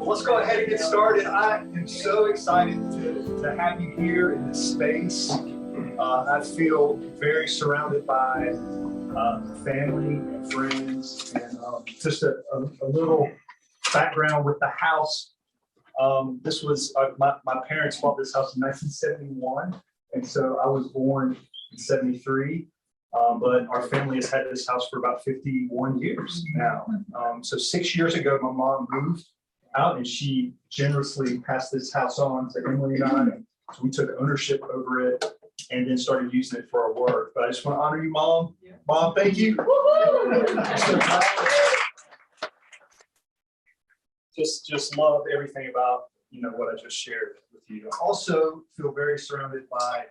Well, let's go ahead and get started. I am so excited to have you here in this space. I feel very surrounded by family and friends, and just a little background with the house. This was my parents bought this house in 1971, and so I was born in 73. But our family has had this house for about 51 years now. So 6 years ago, my mom moved out, and she generously passed this house on to Emily and I. And so we took ownership over it and then started using it for our work. But I just want to honor you, Mom. Yeah. Mom, thank you. Just love everything about what I just shared with you. I also feel very surrounded by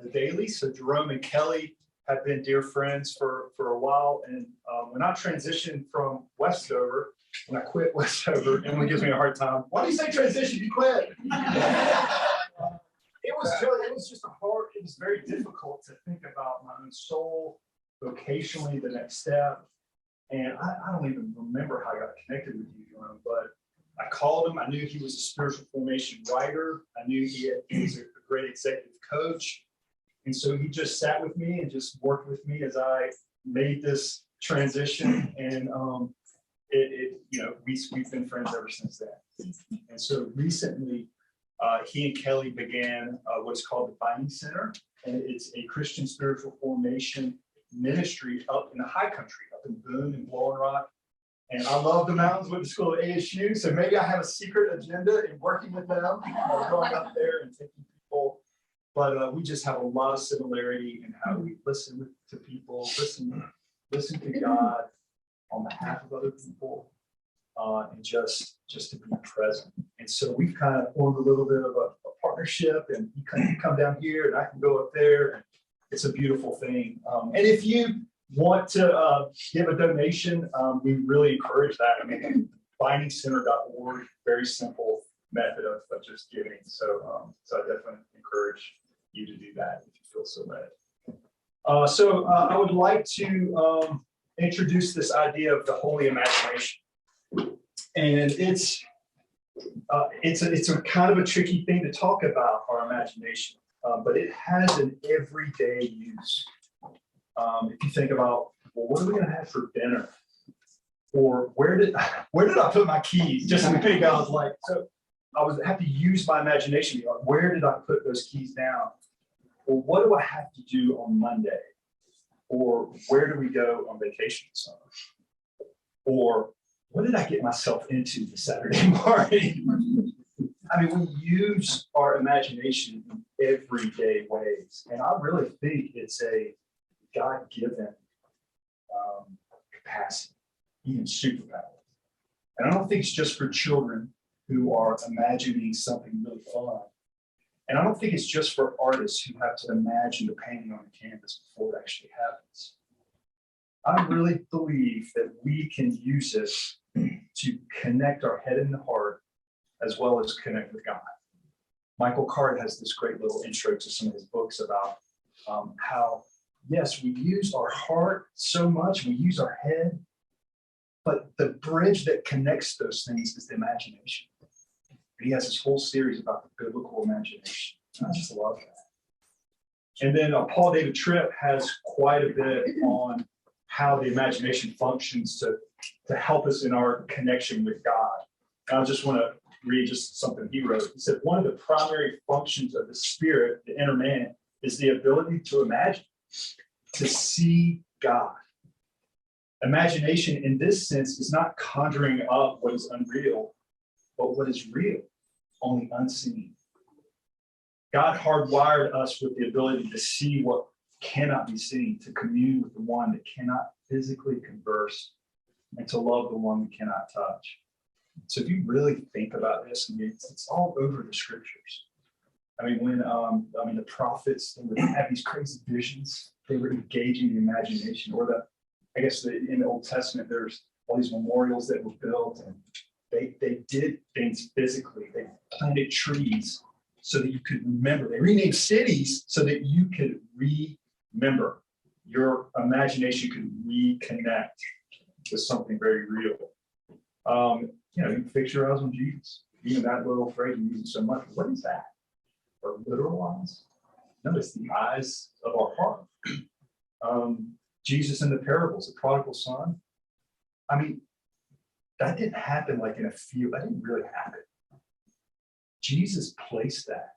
the Daleys. So Jerome and Kelly have been dear friends for a while. And when I transitioned from Westover, when I quit Westover, Emily gives me a hard time. Why do you say transition? You quit. It was very difficult to think about my own soul, vocationally, the next step. And I don't even remember how I got connected with you, Jerome, but I called him. I knew he was a spiritual formation writer. I knew he was a great executive coach. And so he just sat with me and just worked with me as I made this transition. And we've been friends ever since then. And so recently, he and Kelly began what's called the Binding Center. And it's a Christian spiritual formation ministry up in the high country, up in Boone and Blowing Rock. And I love the mountains with the school at ASU. So maybe I have a secret agenda in working with them, going up there and taking people. But we just have a lot of similarity in how we listen to people, listen to God on behalf of other people, and just to be present. And so we've kind of formed a little bit of a partnership, and you can come down here and I can go up there. And it's a beautiful thing. And if you want to give a donation, we really encourage that. I mean, bindingcenter.org, very simple method of just giving. So I definitely encourage you to do that if you feel so led. So I would like to introduce this idea of the holy imagination. And it's a kind of a tricky thing to talk about, our imagination, but it has an everyday use. If you think about, well, what are we going to have for dinner? Or where did I put my keys? Just to think, I was like, so I would have to use my imagination. Like, where did I put those keys down? Or what do I have to do on Monday? Or where do we go on vacation this summer? Or what did I get myself into this Saturday morning? I mean, we use our imagination in everyday ways. And I really think it's a God-given capacity, even superpower. And I don't think it's just for children who are imagining something really fun. And I don't think it's just for artists who have to imagine the painting on the canvas before it actually happens. I really believe that we can use it to connect our head and the heart, as well as connect with God. Michael Card has this great little intro to some of his books about how, yes, we use our heart so much, we use our head, but the bridge that connects those things is the imagination. He has this whole series about the biblical imagination. I just love that. And then Paul David Tripp has quite a bit on how the imagination functions to help us in our connection with God. And I just want to read just something he wrote. He said, one of the primary functions of the spirit, the inner man, is the ability to imagine, to see God. Imagination in this sense is not conjuring up what is unreal, but what is real, only unseen. God hardwired us with the ability to see what cannot be seen, to commune with the one that cannot physically converse, and to love the one we cannot touch. So if you really think about this, I mean, it's all over the scriptures. I mean, when the prophets, they would have these crazy visions, they were engaging the imagination, or in the Old Testament, there's all these memorials that were built, and they did things physically. They planted trees so that you could remember. They renamed cities so that you could remember. Your imagination could reconnect with something very real. You fix your eyes on Jesus. Even that little phrase you use so much. What is that? Or literal eyes? No, it's the eyes of our heart. Jesus in the parables, the prodigal son. I mean, that didn't happen like in a few. That didn't really happen. Jesus placed that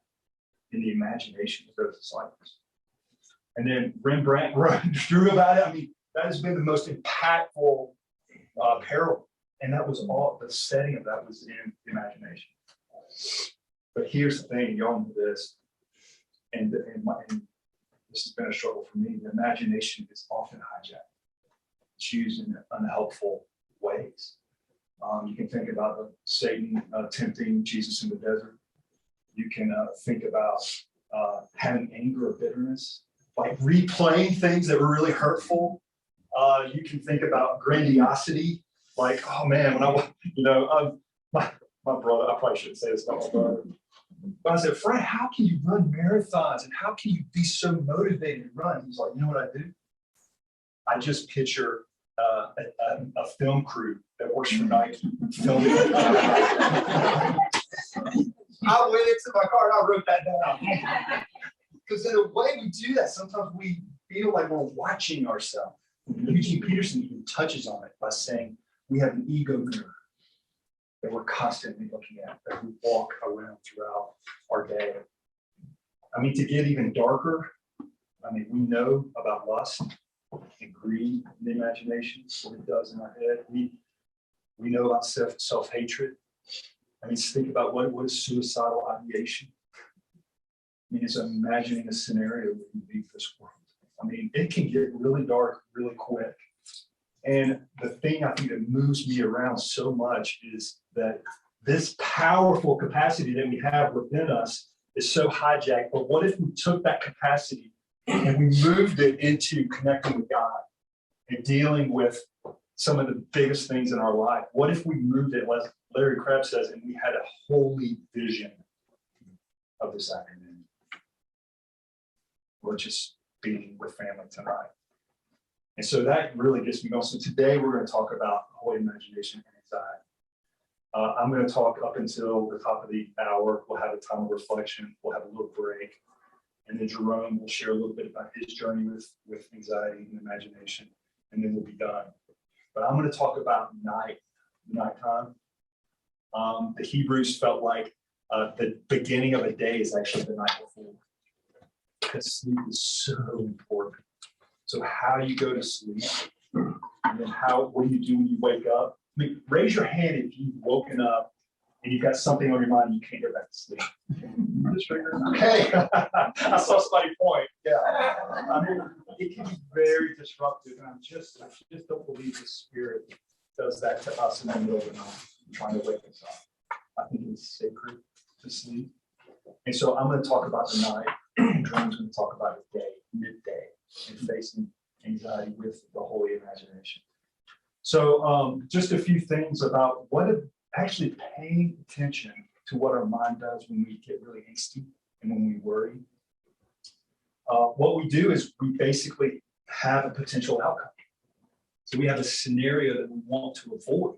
in the imagination of those disciples. And then Rembrandt drew about it. I mean, that has been the most impactful parable. And that was all, the setting of that was in imagination. But here's the thing, y'all know this, and this has been a struggle for me. The imagination is often hijacked. It's used in unhelpful ways. You can think about Satan tempting Jesus in the desert. You can think about having anger or bitterness, like replaying things that were really hurtful. You can think about grandiosity, like, oh man, when my brother, I probably shouldn't say this about my brother, but I said, Frank, how can you run marathons and how can you be so motivated to run? He's like, you know what I do? I just picture a film crew that works for Nike filming. I went into my car and I wrote that down. Because in a way we do that, sometimes we feel like we're watching ourselves. Eugene Peterson even touches on it by saying we have an ego mirror that we're constantly looking at, that we walk around throughout our day. I mean, to get even darker, I mean, we know about lust and greed in the imagination, what it does in our head. We know about self-hatred. I mean, think about what is suicidal ideation. I mean, it's imagining a scenario where you leave this world. I mean, it can get really dark really quick. And the thing I think that moves me around so much is that this powerful capacity that we have within us is so hijacked. But what if we took that capacity and we moved it into connecting with God and dealing with some of the biggest things in our life? What if we moved it, as Larry Crabb says, and we had a holy vision of this afternoon? We're just being with family tonight. And so that really gets me going. So today we're going to talk about holy imagination and anxiety. I'm going to talk up until the top of the hour. We'll have a time of reflection. We'll have a little break. And then Jerome will share a little bit about his journey with anxiety and imagination. And then we'll be done. But I'm going to talk about nighttime. The Hebrews felt like the beginning of a day is actually the night before. Because sleep is so important. So how you go to sleep, and then what do you do when you wake up? I mean, raise your hand if you've woken up and you've got something on your mind and you can't go back to sleep. Okay, I saw somebody point. Yeah, I mean, it can be very disruptive, and I just don't believe the Spirit does that to us in the middle of the night, trying to wake us up. I think it's sacred to sleep, and so I'm going to talk about the night. Jerome's going to talk about the day, midday, and facing anxiety with the holy imagination. So just a few things about actually paying attention to what our mind does when we get really angsty and when we worry. What we do is we basically have a potential outcome. So we have a scenario that we want to avoid.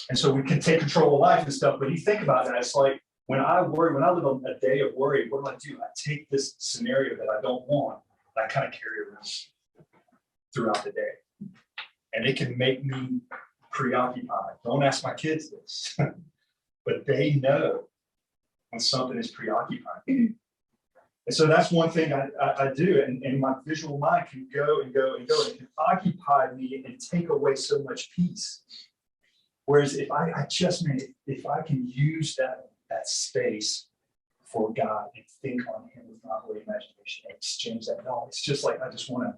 And so we can take control of life and stuff, but you think about that, it's like, when I worry, when I live a day of worry, what do? I take this scenario that I don't want, and I kind of carry it around throughout the day. And it can make me preoccupied. Don't ask my kids this, but they know when something is preoccupying. And so that's one thing I do, and my visual mind can go and go and go, and it can occupy me and take away so much peace. Whereas if I can use that space for God and think on Him with my holy imagination and exchange that knowledge. It's just like I want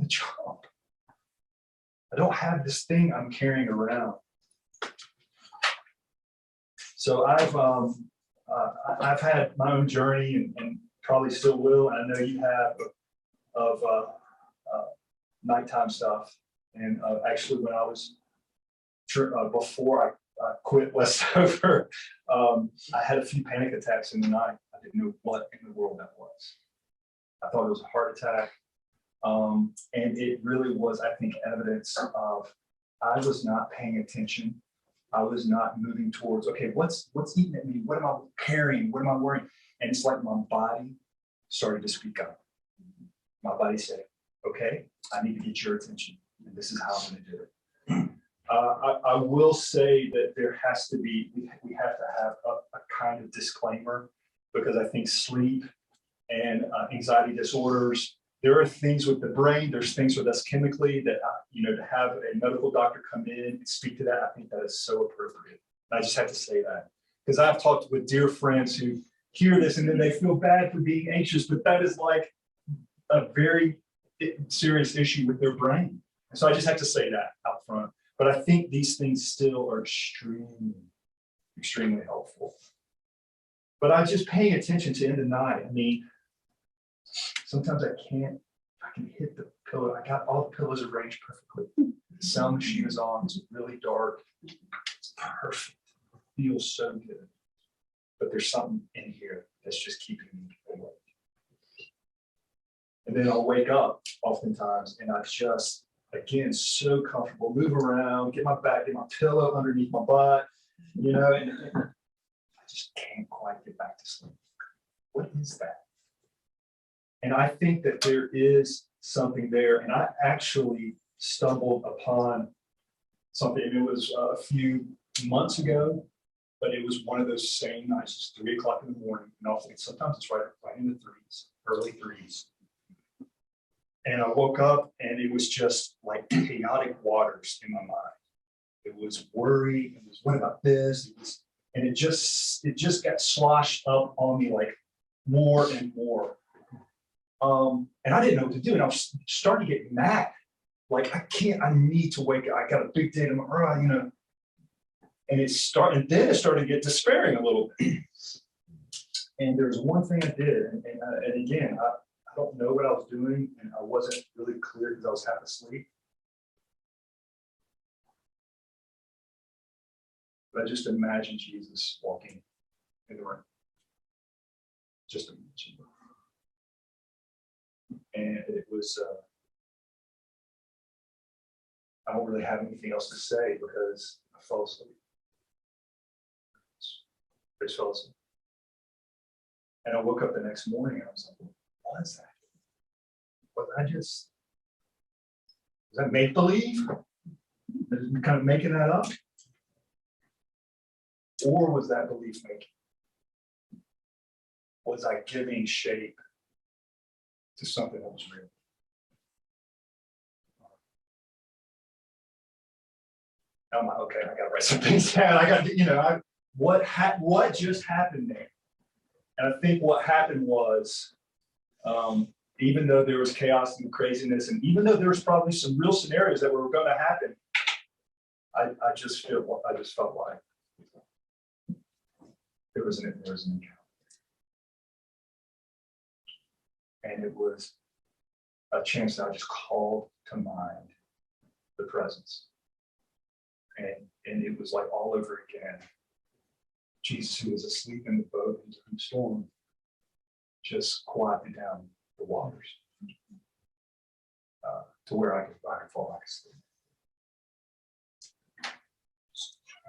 to jump. I don't have this thing I'm carrying around. So I've had my own journey and probably still will, and I know you have, of nighttime stuff. And actually, when I was before I quit Westover, I had a few panic attacks in the night. I didn't know what in the world that was. I thought it was a heart attack. And it really was, I think, evidence of I was not paying attention. I was not moving towards, okay, what's eating at me? What am I carrying? What am I worrying? And it's like my body started to speak up. My body said, okay, I need to get your attention. And this is how I'm going to do it. I will say that there has to be, we have to have a kind of disclaimer, because I think sleep and anxiety disorders, there are things with the brain, there's things with us chemically that, to have a medical doctor come in and speak to that, I think that is so appropriate. And I just have to say that, because I've talked with dear friends who hear this and then they feel bad for being anxious, but that is like a very serious issue with their brain. And so I just have to say that out front. But I think these things still are extremely, extremely helpful. But I'm just paying attention to in the night. I mean, sometimes I can hit the pillow. I got all the pillows arranged perfectly. The sound machine is on. It's really dark. It's perfect. It feels so good. But there's something in here that's just keeping me awake. And then I'll wake up oftentimes and I just, again, so comfortable, move around, get my pillow underneath my butt, and I just can't quite get back to sleep. What is that? And I think that there is something there. And I actually stumbled upon something. It was a few months ago, but it was one of those same nights. It's 3 o'clock in the morning. And often, sometimes it's right in the threes, early threes. And I woke up and it was just like chaotic waters in my mind. It was worry. It was, what about this? And it just got sloshed up on me like more and more. And I didn't know what to do. And I was starting to get mad. Like, I need to wake up. I got a big day tomorrow, And then it started to get despairing a little bit. And there's one thing I did. And again, I don't know what I was doing, and I wasn't really clear because I was half asleep. But I just imagine Jesus walking in the room. Just imagine. And it was, I don't really have anything else to say because I fell asleep. I just fell asleep. And I woke up the next morning and I was like, what is that? Was that make-believe? Kind of making that up? Or was that belief making? Was I giving shape to something that was real? I'm like, okay, I gotta write some things down. I got, what just happened there? And I think what happened was, even though there was chaos and craziness, and even though there was probably some real scenarios that were going to happen, I just felt like there was an encounter, and it was a chance that I just called to mind the presence, and it was like all over again. Jesus, who was asleep in the boat in the storm, just quieted down the waters to where I could fall back asleep.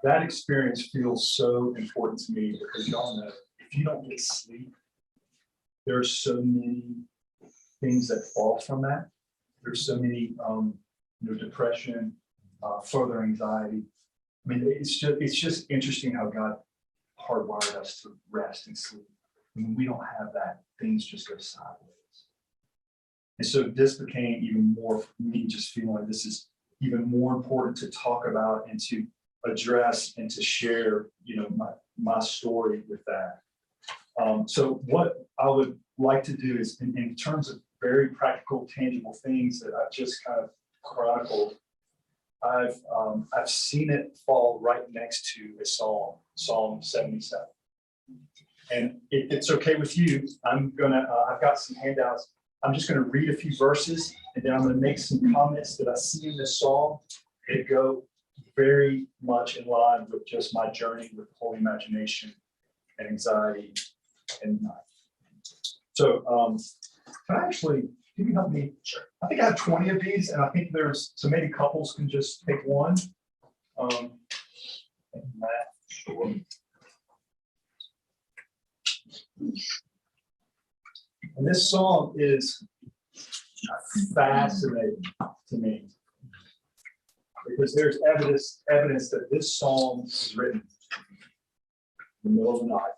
That experience feels so important to me because y'all know if you don't get sleep, there are so many things that fall from that. There's so many, depression, further anxiety. I mean, it's just interesting how God hardwired us to rest and sleep. And when we don't have that, things just go sideways. And so this became even more for me, just feeling like this is even more important to talk about and to address and to share, my story with that. So what I would like to do is, in terms of very practical, tangible things that I've just kind of chronicled, I've seen it fall right next to a psalm, Psalm 77. And if it's okay with you, I've got some handouts. I'm just going to read a few verses, and then I'm going to make some comments that I see in this psalm that go very much in line with just my journey with holy imagination and anxiety and night. So can I actually, can you help me? Sure. I think I have 20 of these, and I think there's, so maybe couples can just take one. Sure. And this song is fascinating to me because there's evidence that this song was written in the middle of the night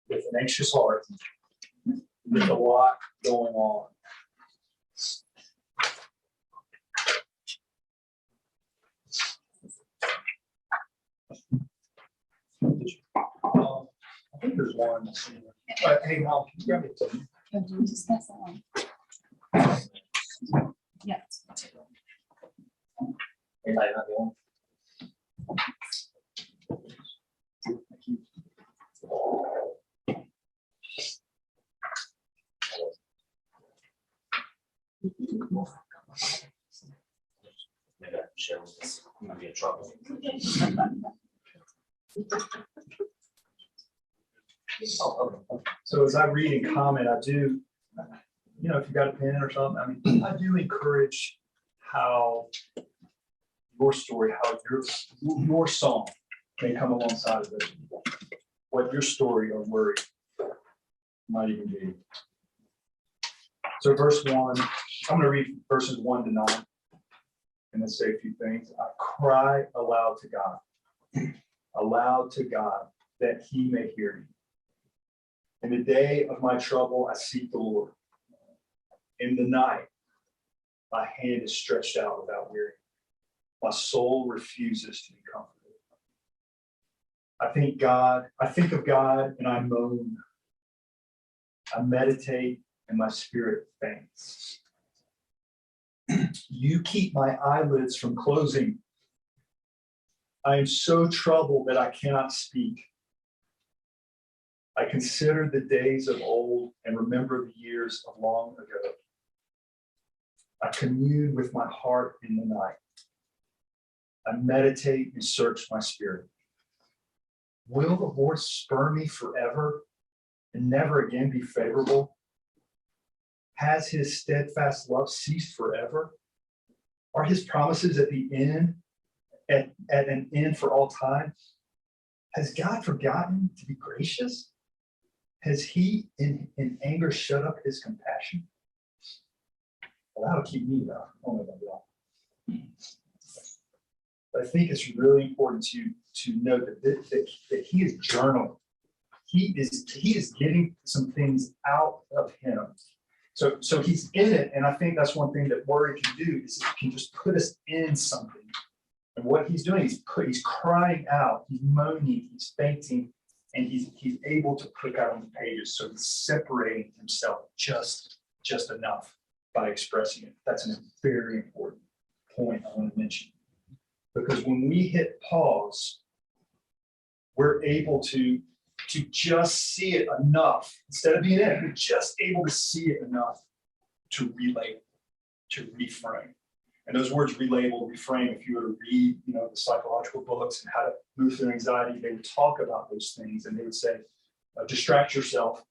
with an anxious heart, with a lot going on. I think there's one. Hey, Mom, can you grab it? Do we discuss that one? Yeah. Anybody have one? Maybe I can share with this. I'm gonna be in trouble. So as I read and comment, I do, you know, if you got a pen or something, I mean, I do encourage how your story, how your song may come alongside of it. What your story or worry might even be. So verse 1, I'm going to read verses 1 to 9 and then say a few things. I cry aloud to God, that he may hear me. In the day of my trouble, I seek the Lord. In the night, my hand is stretched out without weary. My soul refuses to be comforted. I think of God and I moan. I meditate and my spirit faints. You keep my eyelids from closing. I am so troubled that I cannot speak. I consider the days of old and remember the years of long ago. I commune with my heart in the night. I meditate and search my spirit. Will the Lord spur me forever and never again be favorable? Has his steadfast love ceased forever? Are his promises at the end, at an end for all time? Has God forgotten to be gracious? Has he in anger shut up his compassion? Well, that'll keep me though. I don't know about that. But I think it's really important to note that he is journaling. He is getting some things out of him. So he's in it, and I think that's one thing that worry can do is it can just put us in something. And what he's doing is he's crying out, he's moaning, he's fainting, and he's able to put that on the pages. So he's separating himself just enough by expressing it. That's a very important point I want to mention. Because when we hit pause, we're able to just see it enough. Instead of being in it, we're just able to see it enough to relabel, to reframe. And those words relabel, reframe, if you were to read, the psychological books and how to move through anxiety, they would talk about those things. And they would say, distract yourself,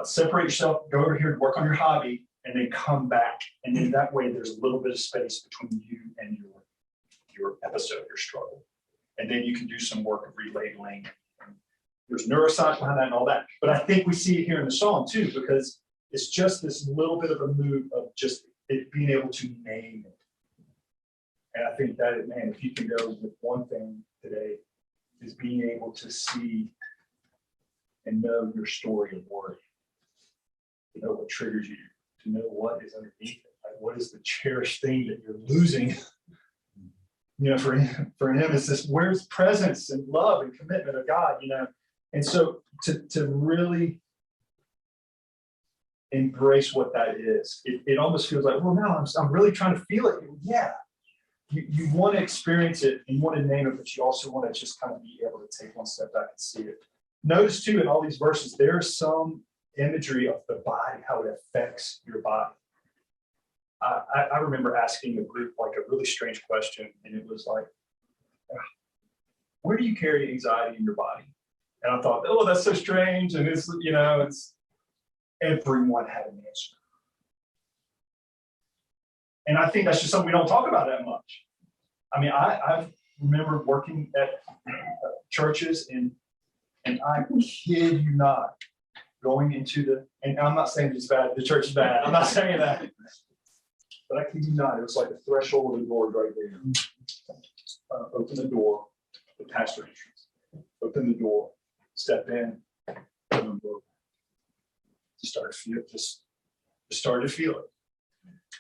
separate yourself, go over here and work on your hobby, and then come back. And then that way there's a little bit of space between you and your episode, your struggle. And then you can do some work of relabeling. There's neuroscience behind that and all that. But I think we see it here in the song too, because it's just this little bit of a move of just it being able to name it. And I think that, man, if you can go with one thing today, is being able to see and know your story of worry, to know what triggers you, to know what is underneath it, like what is the cherished thing that you're losing. For him, it's this, where's presence and love and commitment of God, And so to really embrace what that is, it almost feels like, well, now I'm really trying to feel it. Yeah. You want to experience it and you want to name it, but you also want to just kind of be able to take one step back and see it. Notice too, in all these verses, there's some imagery of the body, how it affects your body. I remember asking a group like a really strange question, and it was like, where do you carry anxiety in your body? And I thought, oh, that's so strange. And it's everyone had an answer. And I think that's just something we don't talk about that much. I mean, I remember working at churches and I kid you not, going into and I'm not saying it's bad, the church is bad. I'm not saying that. But I kid you not, it was like the threshold of the Lord right there. Open the door, the pastor entrance. Open the door, step in, boom, boom. Started to feel it.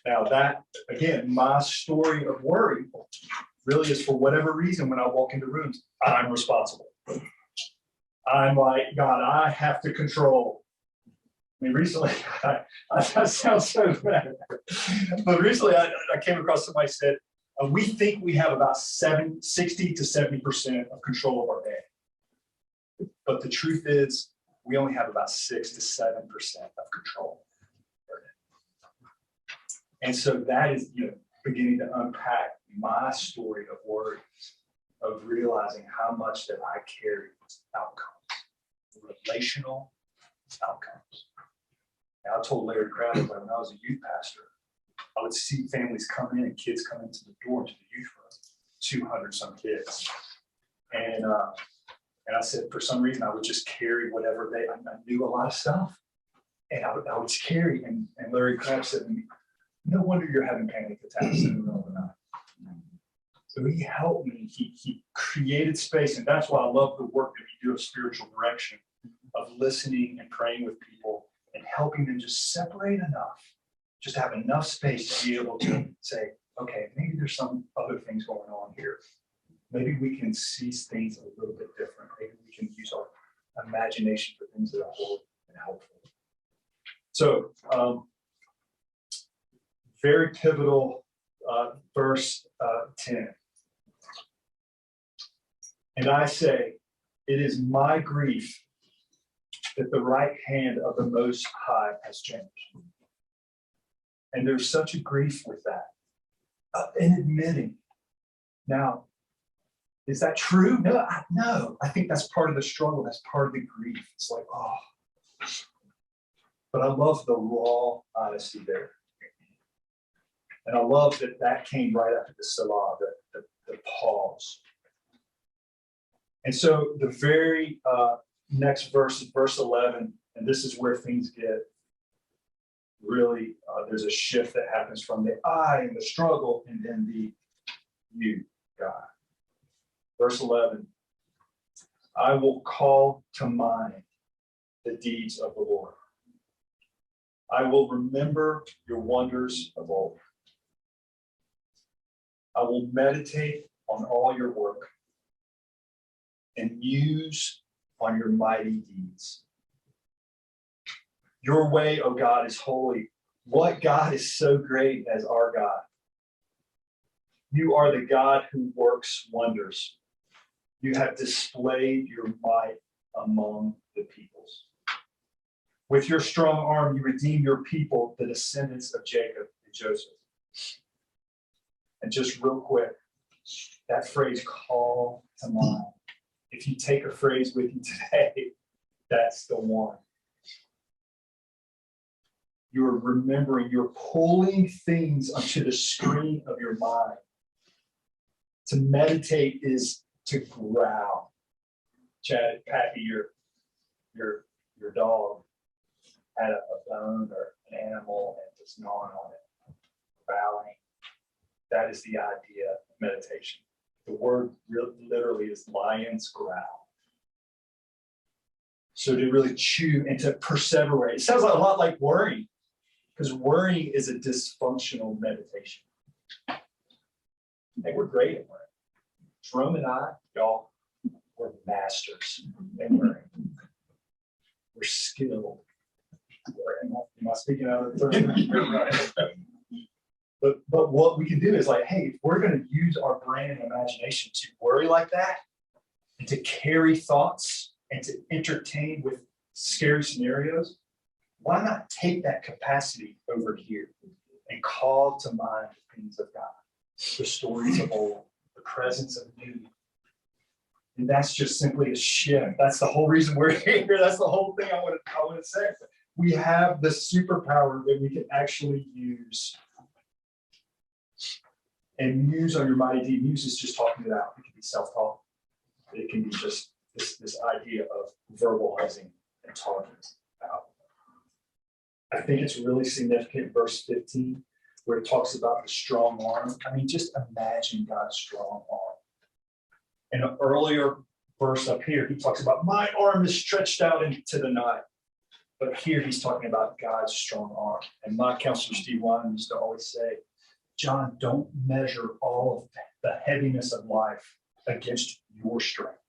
Now that, again, my story of worry really is for whatever reason when I walk into rooms, I'm responsible. I'm like, God, I have to control. I mean, recently, that sounds so bad. But recently I came across somebody said, we think we have about 60 to 70% of control of our day. But the truth is, we only have about 6 to 7% of control. And so that is, beginning to unpack my story of worries, of realizing how much that I carry outcomes, relational outcomes. Now, I told Larry Crowder when I was a youth pastor, I would see families come in and kids come into the door to the youth room, 200 some kids. And I said, for some reason, I would just carry whatever I knew a lot of stuff. And I would just carry. And Larry Crowder said to me, no wonder you're having panic attacks in the middle of the night. So he helped me. He created space. And that's why I love the work that we do of spiritual direction, of listening and praying with people and helping them just separate enough, just have enough space to be able to say, okay, maybe there's some other things going on here. Maybe we can see things a little bit different. Maybe we can use our imagination for things that are whole and helpful. So, very pivotal verse 10. And I say, it is my grief that the right hand of the Most High has changed. And there's such a grief with that. In admitting. Now, is that true? No. I think that's part of the struggle. That's part of the grief. It's like, oh. But I love the raw honesty there. And I love that came right after the Selah, the pause. And so the very next verse is verse 11, and this is where things get really, there's a shift that happens from the I and the struggle, and then the you, God. Verse 11, I will call to mind the deeds of the Lord. I will remember your wonders of old. I will meditate on all your work and muse on your mighty deeds. Your way, O God, is holy. What God is so great as our God? You are the God who works wonders. You have displayed your might among the peoples. With your strong arm, you redeem your people, the descendants of Jacob and Joseph. And just real quick, that phrase, call to mind. If you take a phrase with you today, that's the one. You're remembering, you're pulling things onto the screen of your mind. To meditate is to growl. Chad, Pappy, your dog had a bone or an animal and was gnawing on it, growling. That is the idea of meditation. The word literally is lion's growl. So to really chew and to perseverate. It sounds a lot like worrying, because worrying is a dysfunctional meditation. Hey, we're great at worrying. Jerome and I, y'all, we're masters at worrying. We're skilled. Am I speaking out of the third? But what we can do is like, hey, if we're going to use our brain and imagination to worry like that, and to carry thoughts and to entertain with scary scenarios, why not take that capacity over here and call to mind the things of God, the stories of old, the presence of new. And that's just simply a shift. That's the whole reason we're here. That's the whole thing I want to say. We have the superpower that we can actually use And muse on your mighty deed. Muse is just talking it out. It can be self-talk. It can be just this idea of verbalizing and talking out. I think it's really significant, verse 15, where it talks about the strong arm. I mean, just imagine God's strong arm. In an earlier verse up here, he talks about my arm is stretched out into the night. But here he's talking about God's strong arm. And my counselor, Steve Wyman, used to always say, John, don't measure all of the heaviness of life against your strength.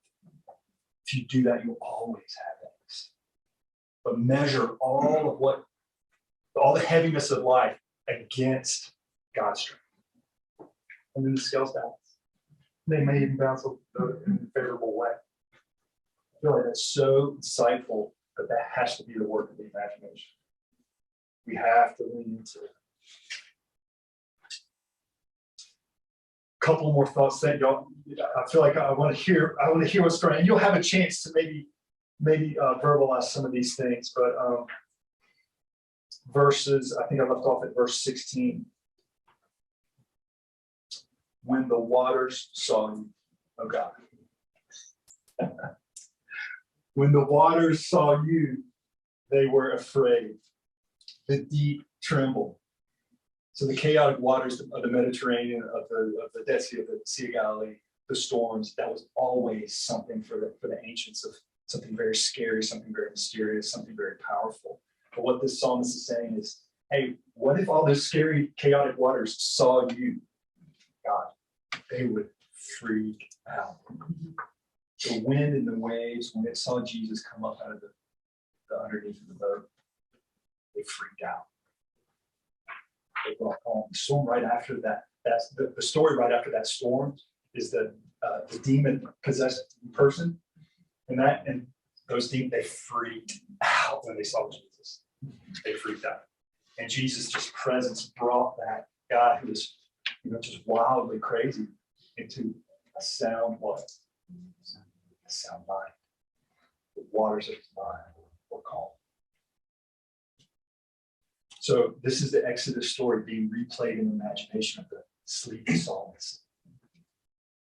If you do that, you'll always have things. But measure all the heaviness of life against God's strength. And then the scales balance. They may even bounce in a favorable way. I feel like that's so insightful that has to be the work of the imagination. We have to lean into it. A couple more thoughts that y'all, I feel like I want to hear what's going on. And you'll have a chance to maybe verbalize some of these things, but verses, I think I left off at verse 16. When the waters saw you, oh God. When the waters saw you, they were afraid. The deep trembled. So the chaotic waters of the Mediterranean, of the Dead Sea, of the Sea of Galilee, the storms, that was always something for the ancients, of something very scary, something very mysterious, something very powerful. But what this psalmist is saying is, hey, what if all those scary, chaotic waters saw you, God? They would freak out. The wind and the waves, when it saw Jesus come up out of the underneath of the boat, they freaked out. They brought home. The storm right after that, that's the story right after that storm is the demon-possessed person. And those demons, they freaked out when they saw Jesus. They freaked out. And Jesus' just presence brought that guy who was, just wildly crazy into a sound what? A sound mind. The waters of his mind were calm. So this is the Exodus story being replayed in the imagination of the sleepy psalmist.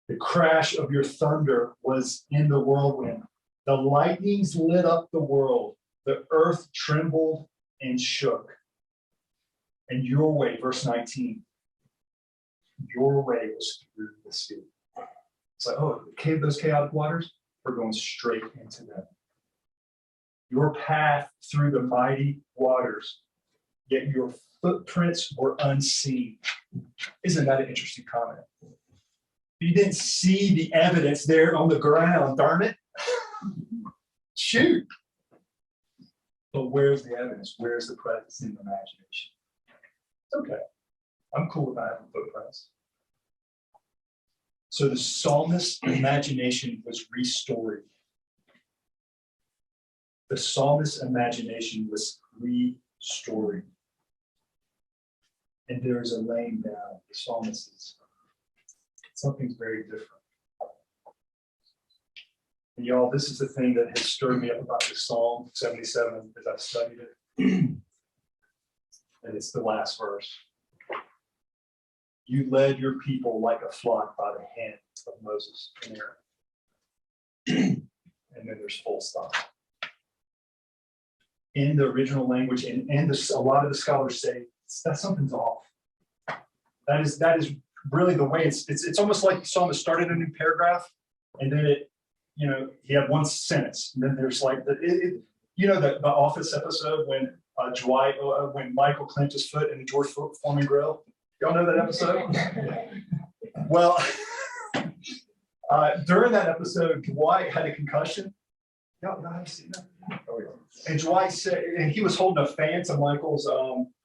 The crash of your thunder was in the whirlwind. The lightnings lit up the world. The earth trembled and shook. And your way, verse 19, your way was through the sea. It's like, those chaotic waters, we're going straight into them. Your path through the mighty waters, yet your footprints were unseen. Isn't that an interesting comment? You didn't see the evidence there on the ground, darn it. Shoot. But where's the evidence? Where's the presence in the imagination? It's okay. I'm cool with that having footprints. So the psalmist's imagination was restored. The psalmist's imagination was restored. And there is a laying down. The psalmist is something's very different. And y'all, this is the thing that has stirred me up about this Psalm 77 as I've studied it. And it's the last verse. You led your people like a flock by the hand of Moses and Aaron. And then there's full stop. In the original language, and a lot of the scholars say that something's off. That is really the way it's almost like the psalmist started a new paragraph, and then he had one sentence, and then there's like the Office episode when Dwight, when Michael clamped his foot in the George Foreman grill. Y'all know that episode? Well, during that episode, Dwight had a concussion. Y'all haven't seen that? Oh, yeah. And Dwight said, and he was holding a fan to Michael's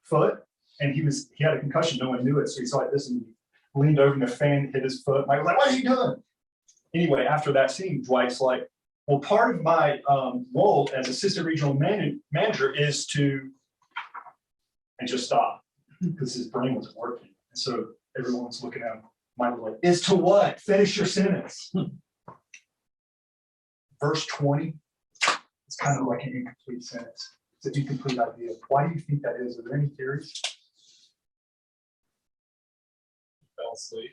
foot, and he had a concussion. No one knew it, so he's like this, and he leaned over, and the fan hit his foot. Michael's like, "What are you doing?" Anyway, after that scene, Dwight's like, "Well, part of my role as assistant regional manager is to," and just stop because his brain wasn't working, and so everyone's looking at him. Michael's like, "Is to what? Finish your sentence." Verse 20. It's kind of like an incomplete sentence. It's an incomplete idea. Why do you think that is? Are there any theories? asleep.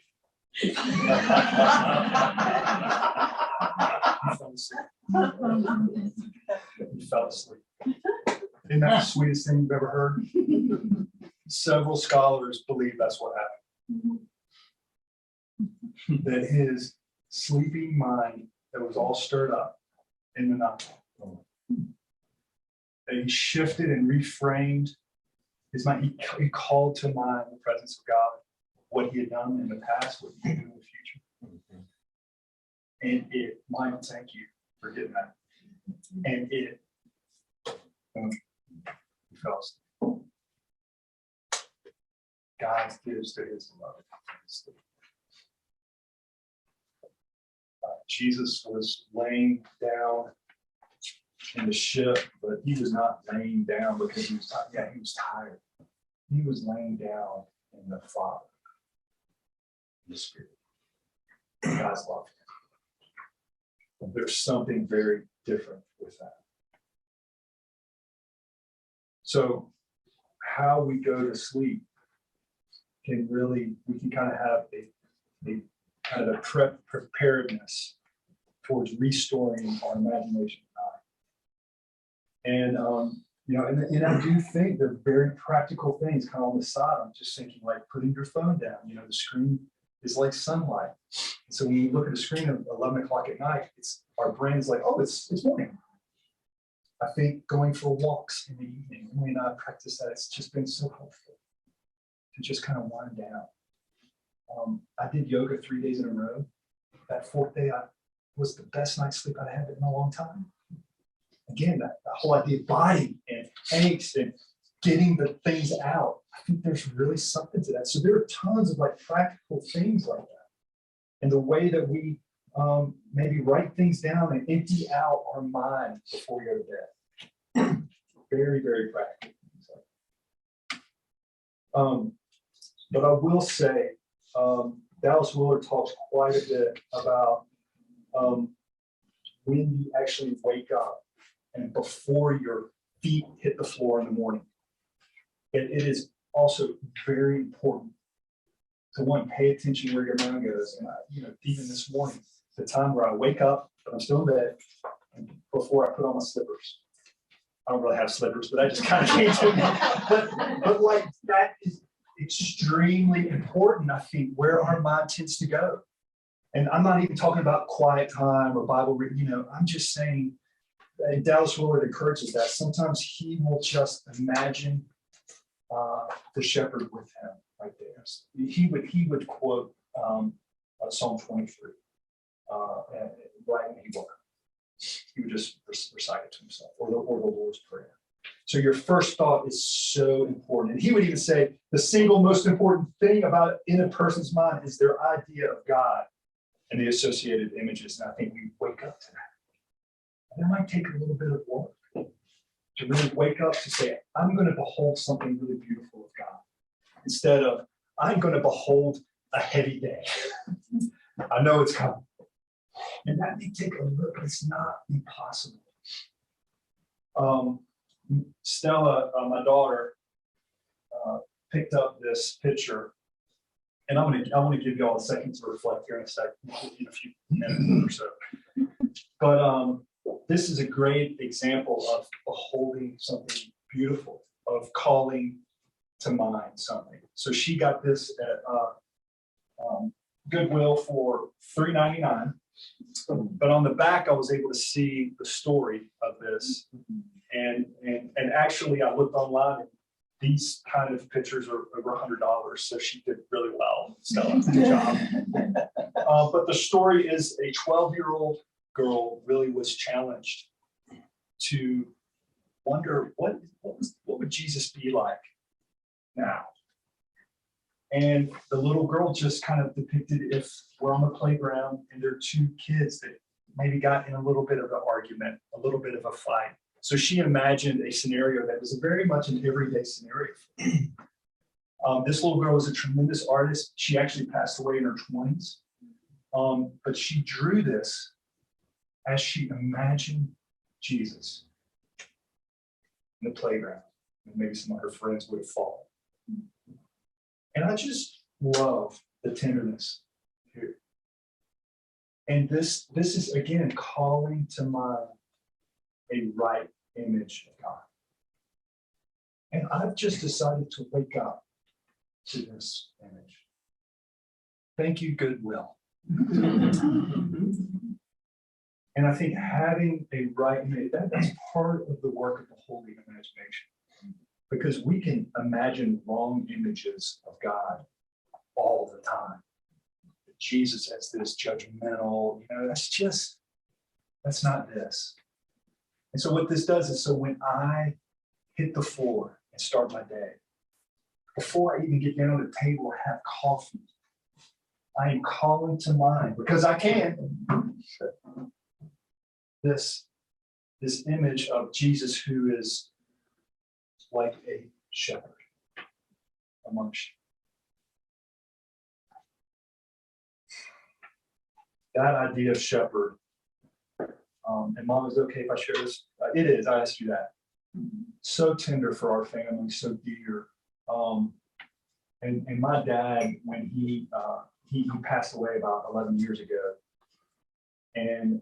You fell asleep. You fell asleep. Isn't that the sweetest thing you've ever heard? Several scholars believe that's what happened. That his sleeping mind that was all stirred up in the night, that he shifted and reframed his mind. He called to mind the presence of God, what he had done in the past, what he could do in the future. And it, Mike, thank you for getting that. And it, he fell asleep. God gives to his beloved. Jesus was laying down in the ship, but he was not laying down because he was tired. Yeah, he was tired. He was laying down in the Father, in the Spirit. God's love. There's something very different with that. So how we go to sleep can really, we can kind of have a kind of a preparedness towards restoring our imagination. And, you know, and I do think they're very practical things kind of on the side. I'm just thinking like putting your phone down, you know, the screen is like sunlight. And so when you look at the screen at 11 o'clock at night, our brain is like, oh, it's morning. I think going for walks in the evening, when I practice that, it's just been so helpful to just kind of wind down. I did yoga 3 days in a row. That fourth day was the best night's sleep I'd had in a long time. Again, that whole idea of body and angst and getting the things out. I think there's really something to that. So there are tons of like practical things like that. And the way that we maybe write things down and empty out our mind before we go to bed. Very, very practical. But I will say, Dallas Willard talks quite a bit about when you actually wake up and before your feet hit the floor in the morning. It is also very important to one, pay attention where your mind goes. And you know, even this morning, the time where I wake up, but I'm still in bed, and before I put on my slippers. I don't really have slippers, but I just kind of came to me. But like that is extremely important, I think, where our mind tends to go. And I'm not even talking about quiet time or Bible reading, you know, I'm just saying, and Dallas Willard encourages that. Sometimes he will just imagine the shepherd with him right there. He would quote Psalm 23 right when he woke up. He would just recite it to himself, or the Lord's Prayer. So your first thought is so important. And he would even say the single most important thing about in a person's mind is their idea of God and the associated images. And I think we wake up to that. And that might take a little bit of work to really wake up to say, I'm going to behold something really beautiful of God, instead of I'm going to behold a heavy day. I know it's coming. And that may take a look, it's not impossible. Stella, my daughter, picked up this picture, and I want to give you all a second to reflect here in a second, in a few minutes or so. But this is a great example of beholding something beautiful, of calling to mind something. So she got this at Goodwill for $3.99. But on the back, I was able to see the story of this. And actually, I looked online, and these kind of pictures are over $100. So she did really well. Stella, good job. But the story is a 12-year-old girl really was challenged to wonder what would Jesus be like now. And the little girl just kind of depicted if we're on the playground and there are two kids that maybe got in a little bit of an argument, a little bit of a fight. So she imagined a scenario that was very much an everyday scenario. This little girl was a tremendous artist. She actually passed away in her 20s. But she drew this as she imagined Jesus in the playground. And maybe some of her friends would have fallen. And I just love the tenderness here. And this is, again, calling to mind a right image of God. And I've just decided to wake up to this image. Thank you, goodwill. And I think having a right image, that's part of the work of the holy imagination. Because we can imagine wrong images of God all the time. Jesus as this judgmental, that's not this. And so what this does is, so when I hit the floor and start my day, before I even get down to the table and have coffee, I am calling to mind, because I can, this image of Jesus who is like a shepherd among sheep. That idea of shepherd, and Mom, is it okay if I share this? It is, I asked you that. So tender for our family, so dear. And my dad, when he passed away about 11 years ago, and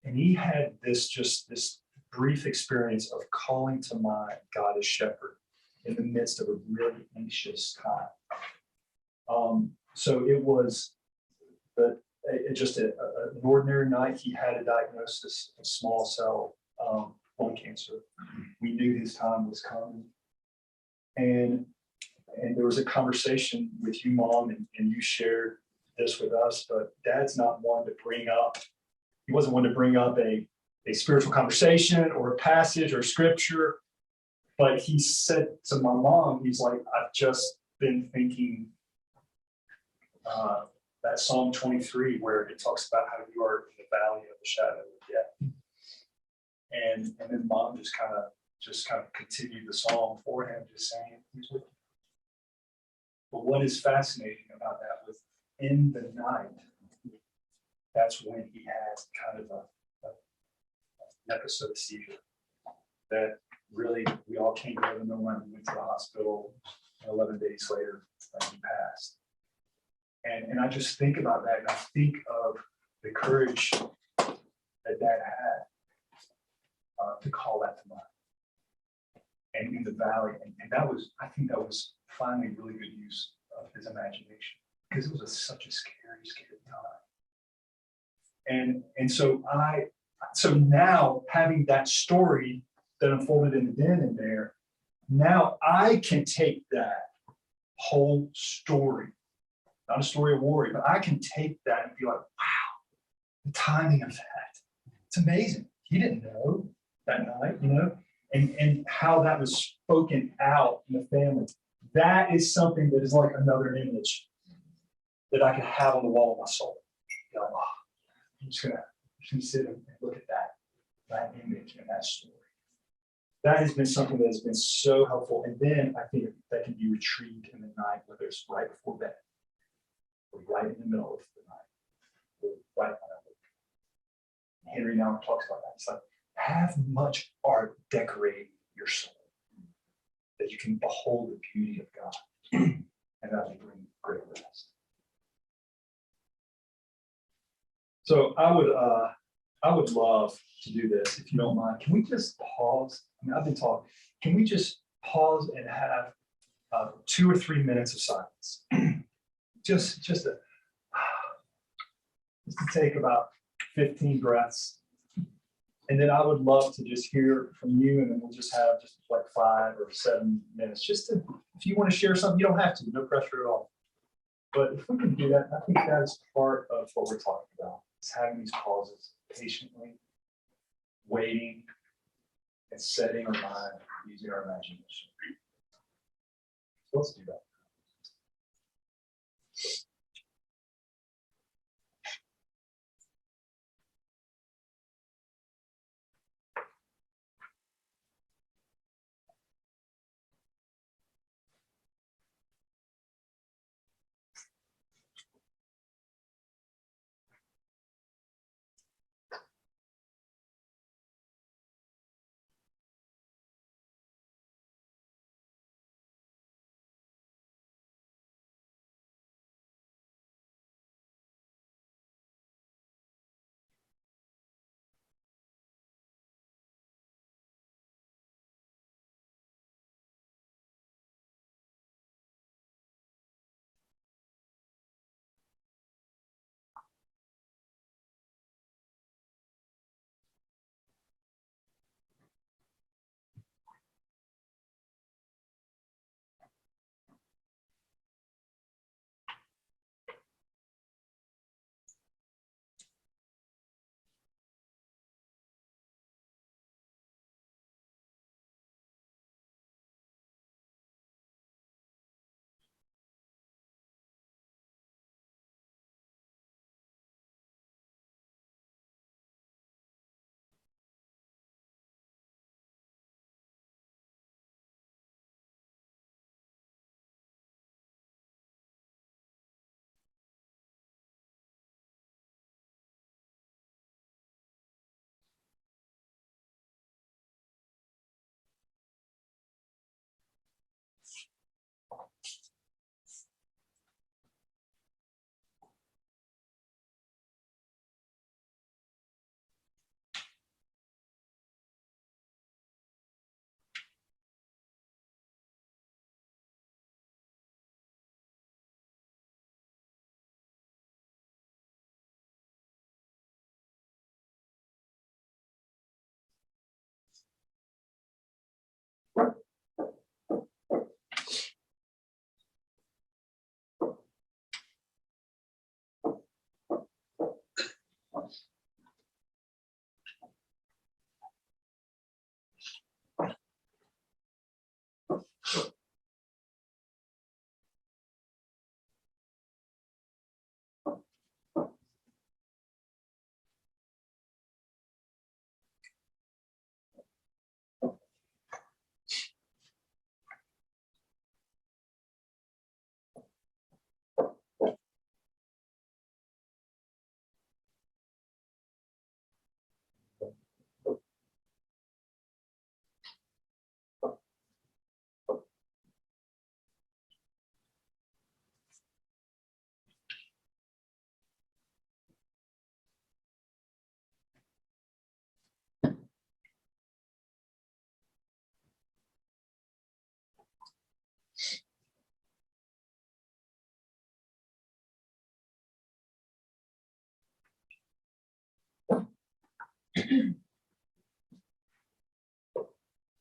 he had this brief experience of calling to mind God as shepherd in the midst of a really anxious time. So it was just an ordinary night. He had a diagnosis of small cell lung cancer. We knew his time was coming. And there was a conversation with you, Mom, and you shared this with us, but Dad's not one to bring up, he wasn't one to bring up a spiritual conversation or a passage or scripture, but he said to my mom, he's like, I've just been thinking that Psalm 23, where it talks about how you are in the valley of the shadow of death. And then Mom just kind of continued the psalm for him, just saying, he's with you. But what is fascinating about that was in the night, that's when he had kind of an episode of seizure that really we all came together in the morning, went to the hospital, and 11 days later, he passed. And I just think about that, and I think of the courage that Dad had to call that to mind. And in the valley, and I think that was finally really good use of his imagination, because it was such a scary time. And so now having that story that unfolded in the den in there, now I can take that whole story, not a story of worry, but I can take that and be like, wow, the timing of that. It's amazing. He didn't know that night, and how that was spoken out in the family. That is something that is like another image that I can have on the wall of my soul. I'm just gonna sit and look at that image and that story. That has been something that has been so helpful. And then I think that can be retrieved in the night, whether it's right before bed, or right in the middle of the night, or right on our Henry now talks about that. It's like, have much art decorate your soul, that you can behold the beauty of God, and that will bring great rest. So I would love to do this, if you don't mind. Can we just pause? I mean, I've been talking. Can we just pause and have 2 or 3 minutes of silence? just to take about 15 breaths. And then I would love to just hear from you, and then we'll just have just like 5 or 7 minutes. Just to, if you want to share something, you don't have to, no pressure at all. But if we can do that, I think that is part of what we're talking about. Is having these pauses patiently, waiting, and setting our mind, using our imagination. So let's do that.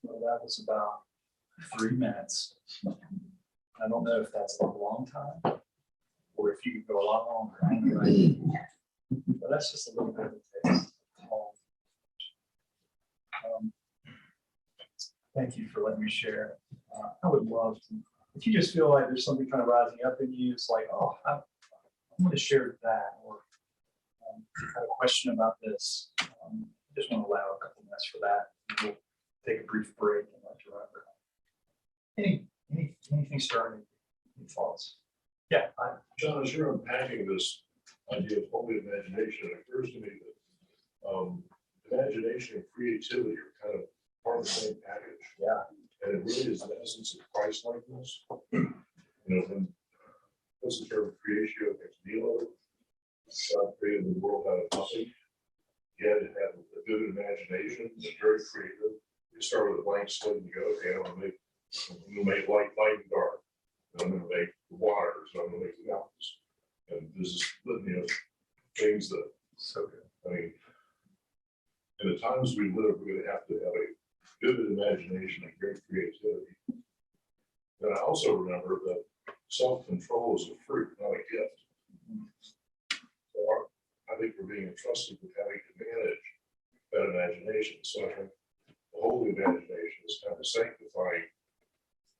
Well, that was about 3 minutes. I don't know if that's a long time or if you could go a lot longer. I don't know. But that's just a little bit of a taste. Thank you for letting me share. I would love to, if you just feel like there's something kind of rising up in you, it's like, oh, I'm going to share that, or had a question about this. Just want to allow a couple minutes for that. We'll take a brief break and let you remember. Anything starting? Any thoughts? Yeah. John, as you're unpacking this idea of holy imagination, it occurs to me that imagination and creativity are kind of part of the same package. Yeah. And it really is the essence of Christ-likeness. You know, when what's the term creatio ex nihilo? God created the world out of nothing. Yet it had a vivid imagination, it's very creative. You start with a blank slate and you go, okay, I'm gonna make light and dark. And I'm gonna make the waters, and I'm gonna make the mountains. And this is, you know, things that, So good. I mean, in the times we live, we're gonna have to have a vivid imagination and great creativity. And I also remember that self-control is a fruit, not a gift. So I think we're being entrusted with having to manage that imagination. So I think the holy imagination is kind of sanctifying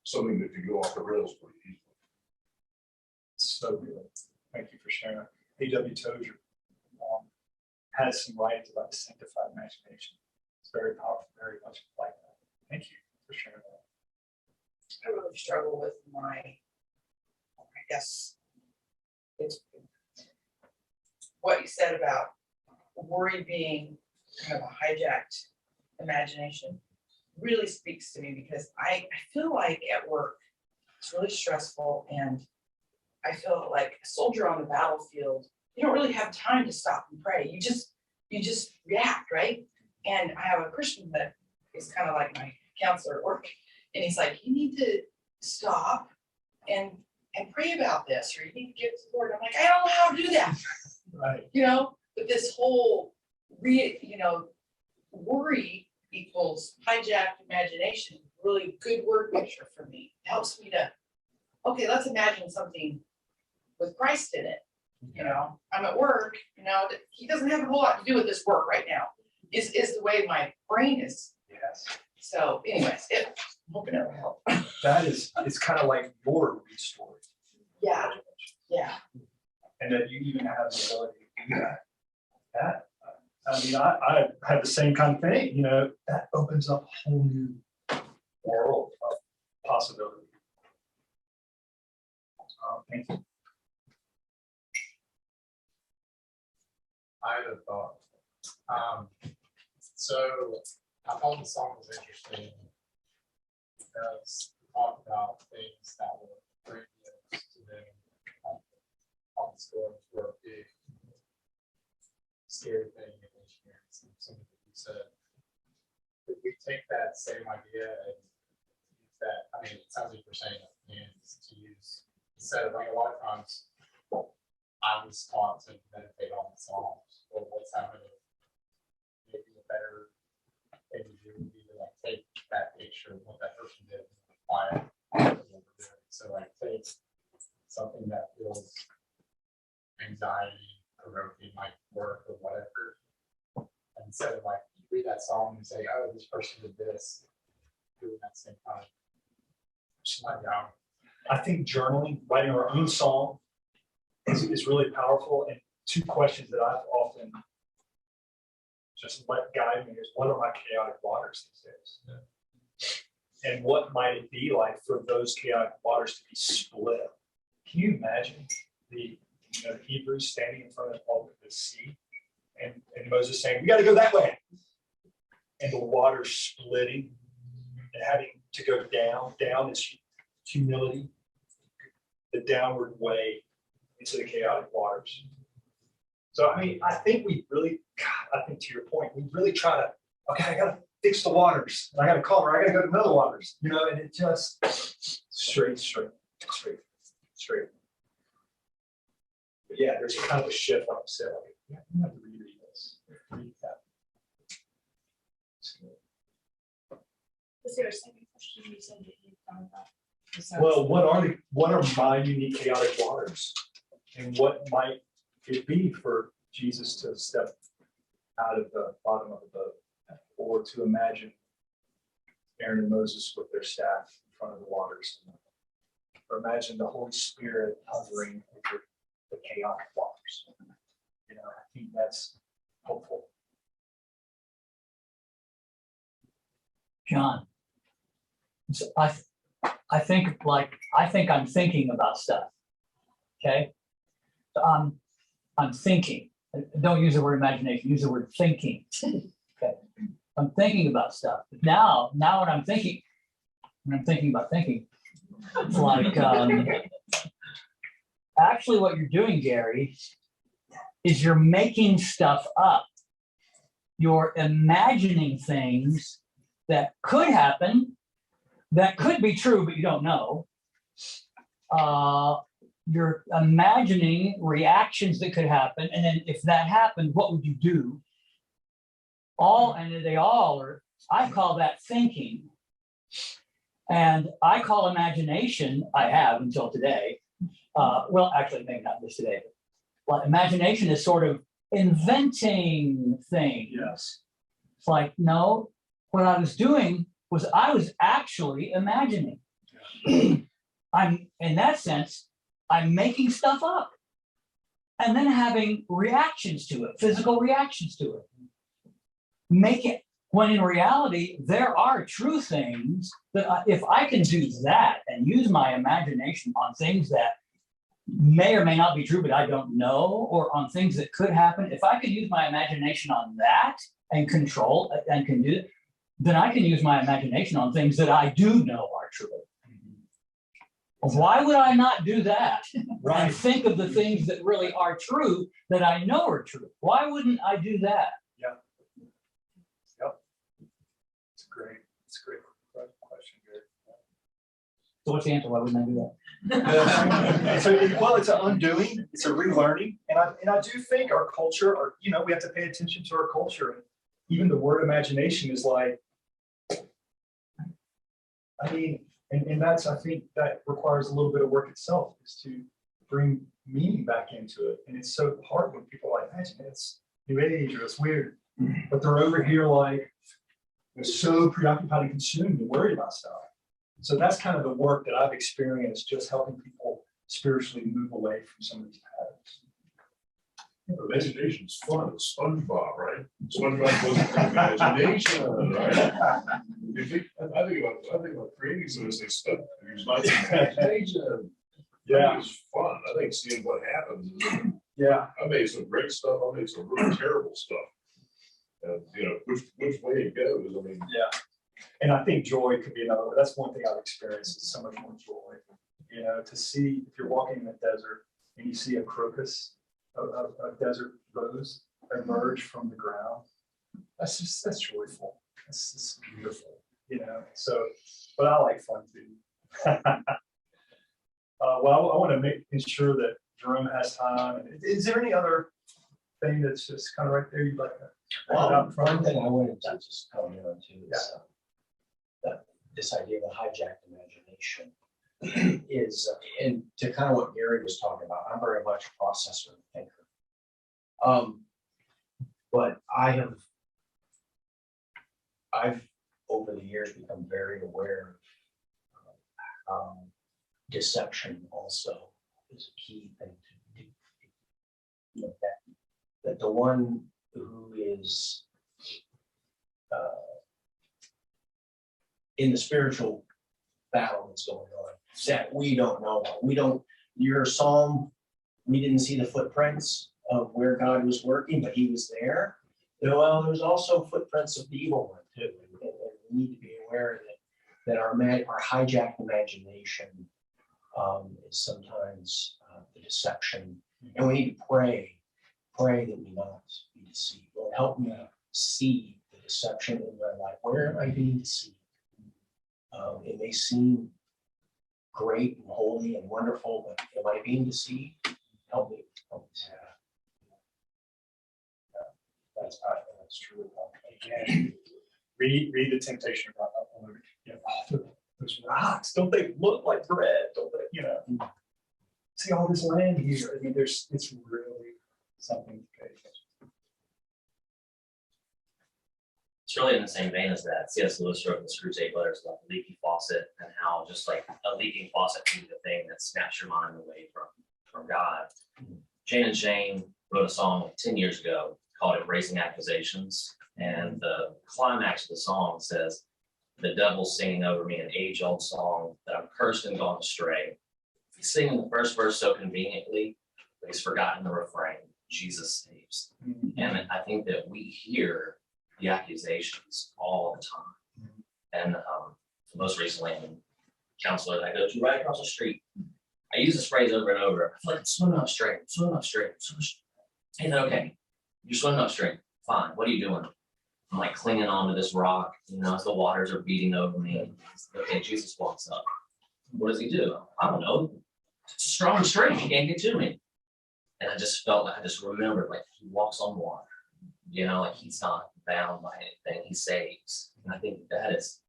something that can go off the rails pretty easily. So good. Thank you for sharing. A.W. Tozer has some writings about the sanctified imagination. It's very powerful, very much like that. Thank you for sharing that. I really struggle with I guess, it's what you said about worry being kind of a hijacked imagination really speaks to me, because I feel like at work, it's really stressful, and I feel like a soldier on the battlefield, you don't really have time to stop and pray. You just react, right? And I have a Christian that is kind of like my counselor at work, and he's like, you need to stop and pray about this, or you need to give it to the Lord. I'm like, I don't know how to do that. Right. You know, but this whole worry equals hijacked imagination, really good word picture for me. It helps me to, okay, let's imagine something with Christ in it. You know, I'm at work, you know, he doesn't have a whole lot to do with this work right now, is the way my brain is. Yes. So anyways, I'm hoping it'll help. That is, it's kind of like your story. Yeah, yeah. And that you even have the ability to do that. I mean, I had the same kind of thing, you know, that opens up a whole new world of possibility. Thank you. I had a thought. So I thought the song was interesting because it talked about things that were grandiose to them. All the stories were a big, scary thing in engineering. Something that you said. If we take that same idea and use that, I mean, it sounds like you're saying to use instead of like a lot of times. I was taught to meditate on the Psalms, or what's happening. Maybe a better thing to do would be to like take that picture of what that person did and apply it to what we're doing. So like take something that feels anxiety provoking, like work or whatever. And instead of like you read that psalm and say, oh, this person did this, doing that same time. I think journaling, writing our own song, is really powerful. And 2 questions that I've often just let guide me is, what are my chaotic waters these days? And what might it be like for those chaotic waters to be split? Can you imagine the Hebrews standing in front of all of the sea and Moses saying, we got to go that way. And the water splitting and having to go down is humility, the downward way into the chaotic waters. So, I mean, I think we really, I think to your point, we really try to, okay, I got to fix the waters. I got to call her, I got to go to another waters, you know, and it just straight. But yeah, there's kind of a shift, like I said, like, you have to reread this. Read that. Was there a second question you said that you thought about? Well, what are my unique chaotic waters? And what might it be for Jesus to step out of the bottom of the boat, or to imagine Aaron and Moses with their staff in front of the waters, or imagine the Holy Spirit hovering over the chaotic waters? You know, I think that's hopeful. John. So I think I'm thinking about stuff. Okay. So I'm thinking. Don't use the word imagination, use the word thinking. Okay. I'm thinking about stuff. But now when I'm thinking about thinking, it's like actually what you're doing, Gary, is you're making stuff up. You're imagining things that could happen, that could be true, but you don't know. You're imagining reactions that could happen, and then if that happened, what would you do? I call that thinking. And I call imagination, I have until today, well, actually, maybe not this today, but imagination is sort of inventing things. Yes. It's like, no, what I was doing was I was actually imagining. I'm, in that sense, I'm making stuff up and then having reactions to it, physical reactions to it. Make it, when in reality, there are true things that if I can do that and use my imagination on things that may or may not be true, but I don't know, or on things that could happen, if I can use my imagination on that and control and can do it, then I can use my imagination on things that I do know are true. Why would I not do that? Right. And think of the things that really are true that I know are true. Why wouldn't I do that? Yep. Yep. It's great. It's a great question, Gary. So what's the answer? Why wouldn't I do that? Well, it's an undoing, it's a relearning, and I do think our culture, or we have to pay attention to our culture. Even the word imagination is like, and that's, I think that requires a little bit of work itself, is to bring meaning back into it. And it's so hard when people are like, imagine it's new age or it's weird, but they're over here like they're so preoccupied and consumed and worried about stuff. So that's kind of the work that I've experienced, just helping people spiritually move away from some of these patterns. Imagination's fun. It's SpongeBob, right? SpongeBob wasn't an imagination, right? I think about creating some of this stuff. Use my imagination. Yeah. It's fun. I think seeing what happens. Yeah. I made some great stuff. I made some really terrible stuff. And which way it goes. I mean. Yeah. And I think joy could be another. That's one thing I've experienced, is so much more joy. To see, if you're walking in the desert and you see a crocus, a desert rose emerge from the ground, that's joyful. That's just beautiful, So, but I like fun too. Well, I want to make sure that Jerome has time. Is there any other thing that's just kind of right there you'd like to? One thing I wanted to just comment on too is this idea of a hijacked imagination is, and to kind of what Gary was talking about, I'm very much a processor and thinker. But I've over the years become very aware of deception also is a key thing to do. That the one who is in the spiritual battle that's going on, that we don't know. Your psalm, we didn't see the footprints of where God was working, but he was there. Well, there's also footprints of the evil one too. And we need to be aware that our hijacked imagination is sometimes the deception. And we need to pray that we not be deceived. Lord, help me see the deception in my life. Where am I being deceived? It may seem great and holy and wonderful, but am I being deceived? Help me. That's true. Again, read the temptation Yeah, those rocks, don't they look like bread? Don't they, see all this land here. I mean, it's really something to pay attention to. It's really in the same vein as that. C.S. Lewis wrote in the Screwtape Eight Letters about the leaky faucet and how just like a leaking faucet can be the thing that snaps your mind away from God. Jane and Shane wrote a song like 10 years ago called Embracing Accusations. And the climax of the song says, "The devil's singing over me an age-old song that I'm cursed and gone astray. He's singing the first verse so conveniently, but he's forgotten the refrain, Jesus saves." And I think that we hear the accusations all the time. And most recently, I'm a counselor that I go to right across the street. I use this phrase over and over. I feel like I'm swimming upstream, swimming upstream, swimming upstream. He said, "Okay, you're swimming upstream. Fine. What are you doing?" I'm like clinging onto this rock, as the waters are beating over me. Okay, Jesus walks up. What does he do? I don't know. It's a strong stream. He can't get to me. And I just felt like I just remembered, like he walks on water. Like he's not bound by anything. He saves. And I think that is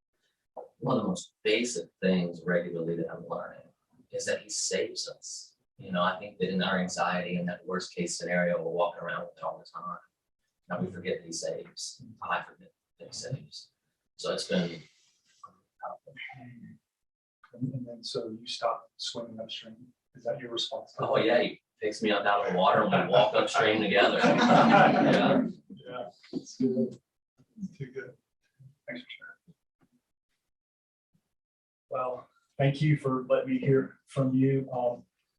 one of the most basic things regularly that I'm learning is that he saves us. I think that in our anxiety and that worst case scenario, we're walking around with it all the time. Now we forget that he saves. I forget that he saves. So it's been And then so you stop swimming upstream. Is that your response? oh yeah, he picks me up out of the water and we walk upstream together. Yeah, it's good. Too good. Thanks for sharing. Well, thank you for letting me hear from you.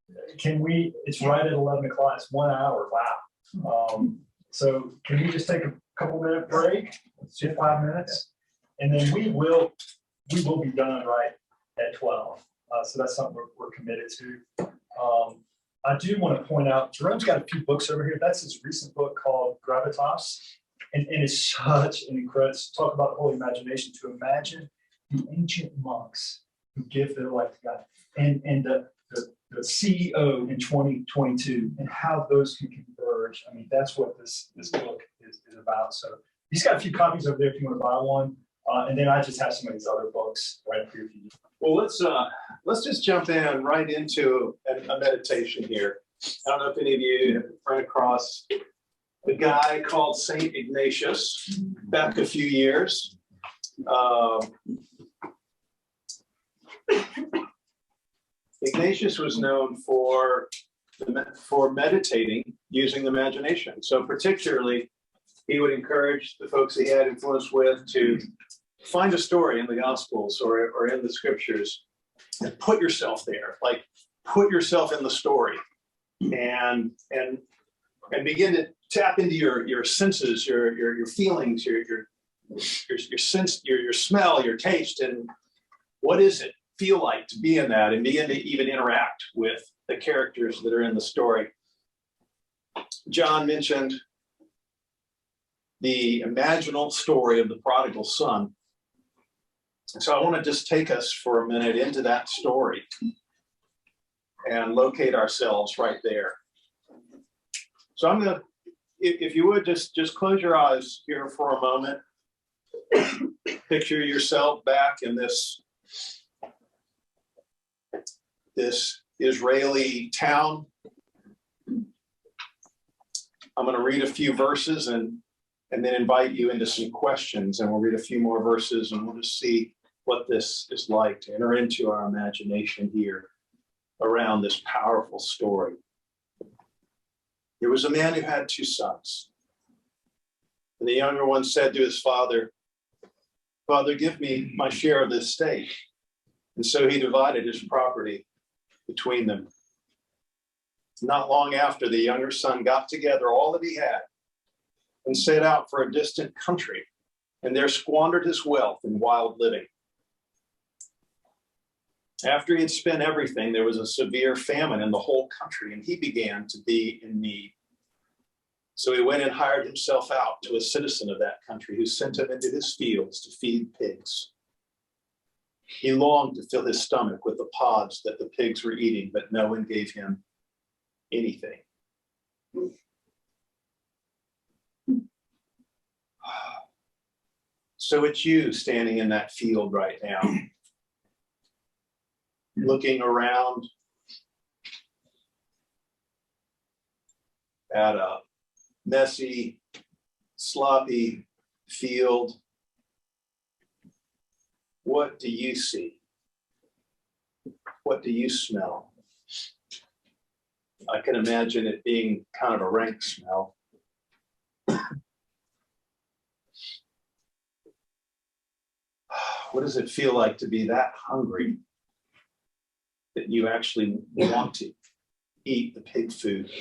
It's right at 11 o'clock, it's 1 hour, wow. So can we just take a couple minute break, 5 minutes? And then we will be done right at 12. So that's something we're committed to. I do want to point out, Jerome's got a few books over here. That's his recent book called Gravitas. And it's such an incredible, talk about the holy imagination, to imagine the ancient monks who give their life to God and the CEO in 2022 and how those can converge. I mean, that's what this book is about. So he's got a few copies over there if you want to buy one. And then I just have some of these other books right up here for you. Well, let's just jump in right into a meditation here. I don't know if any of you have run across a guy called Saint Ignatius back a few years. Ignatius was known for meditating using the imagination. So particularly, he would encourage the folks he had influence with to find a story in the Gospels or in the Scriptures and put yourself there, like put yourself in the story and begin to tap into your senses, your feelings, your sense, your smell, your taste, and what does it feel like to be in that, and begin to even interact with the characters that are in the story. John mentioned the imaginal story of the prodigal son. So I want to just take us for a minute into that story and locate ourselves right there. So I'm going to, if you would, just close your eyes here for a moment. Picture yourself back in this Israeli town. I'm going to read a few verses and then invite you into some questions, and we'll read a few more verses and we'll just see what this is like to enter into our imagination here around this powerful story. There was a man who had two sons, and the younger one said to his father, "Father, give me my share of this estate." And so he divided his property between them. Not long after, the younger son got together all that he had and set out for a distant country, and there squandered his wealth in wild living. After he had spent everything, there was a severe famine in the whole country, and he began to be in need. So he went and hired himself out to a citizen of that country, who sent him into his fields to feed pigs. He longed to fill his stomach with the pods that the pigs were eating, but no one gave him anything. So it's you standing in that field right now, looking around at a messy, sloppy field. What do you see? What do you smell? I can imagine it being kind of a rank smell. What does it feel like to be that hungry that you actually want to eat the pig food?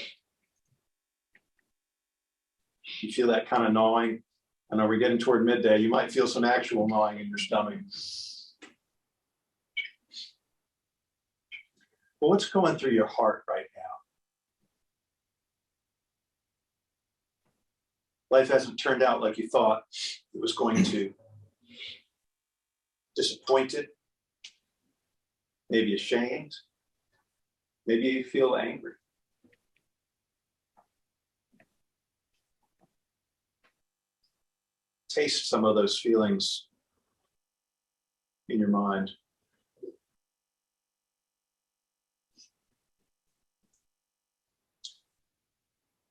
You feel that kind of gnawing? I know we're getting toward midday. You might feel some actual gnawing in your stomach. Well, what's going through your heart right now? Life hasn't turned out like you thought it was going to. Disappointed, maybe ashamed, maybe you feel angry. Taste some of those feelings in your mind.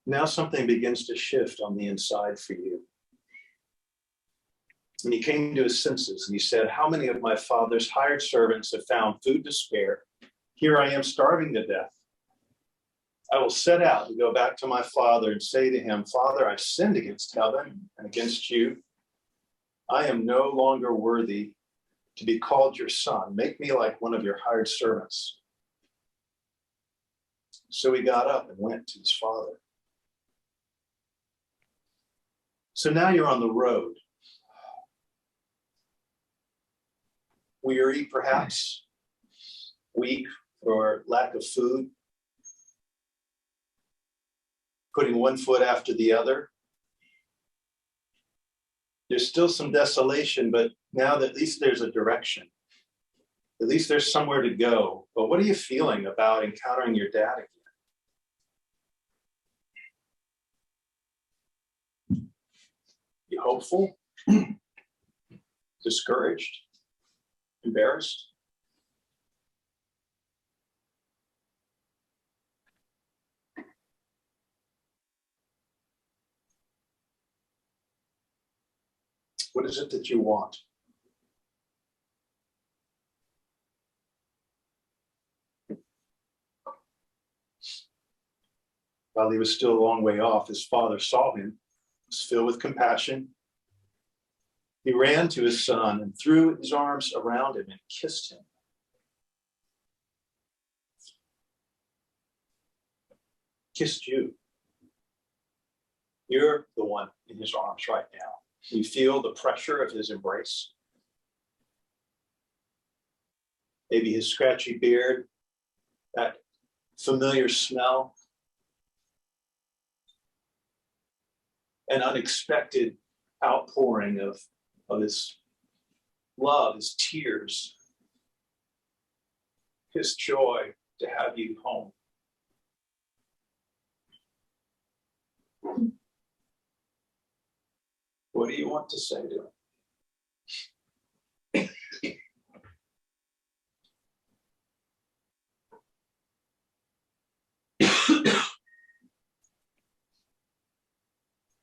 Now something begins to shift on the inside for you. And he came to his senses and he said, how many of my father's hired servants have found food to spare? Here I am starving to death. I will set out and go back to my father and say to him, Father, I've sinned against heaven and against you. I am no longer worthy to be called your son. Make me like one of your hired servants. So he got up and went to his father. So now you're on the road. Weary, perhaps, weak for lack of food, putting one foot after the other. There's still some desolation, but now at least there's a direction. At least there's somewhere to go. But what are you feeling about encountering your dad again? You hopeful? Discouraged? Embarrassed? What is it that you want? While he was still a long way off, his father saw him, was filled with compassion. He ran to his son and threw his arms around him and kissed him. Kissed you. You're the one in his arms right now. You feel the pressure of his embrace. Maybe his scratchy beard, that familiar smell, an unexpected outpouring of his love, his tears, his joy to have you home. What do you want to say to him?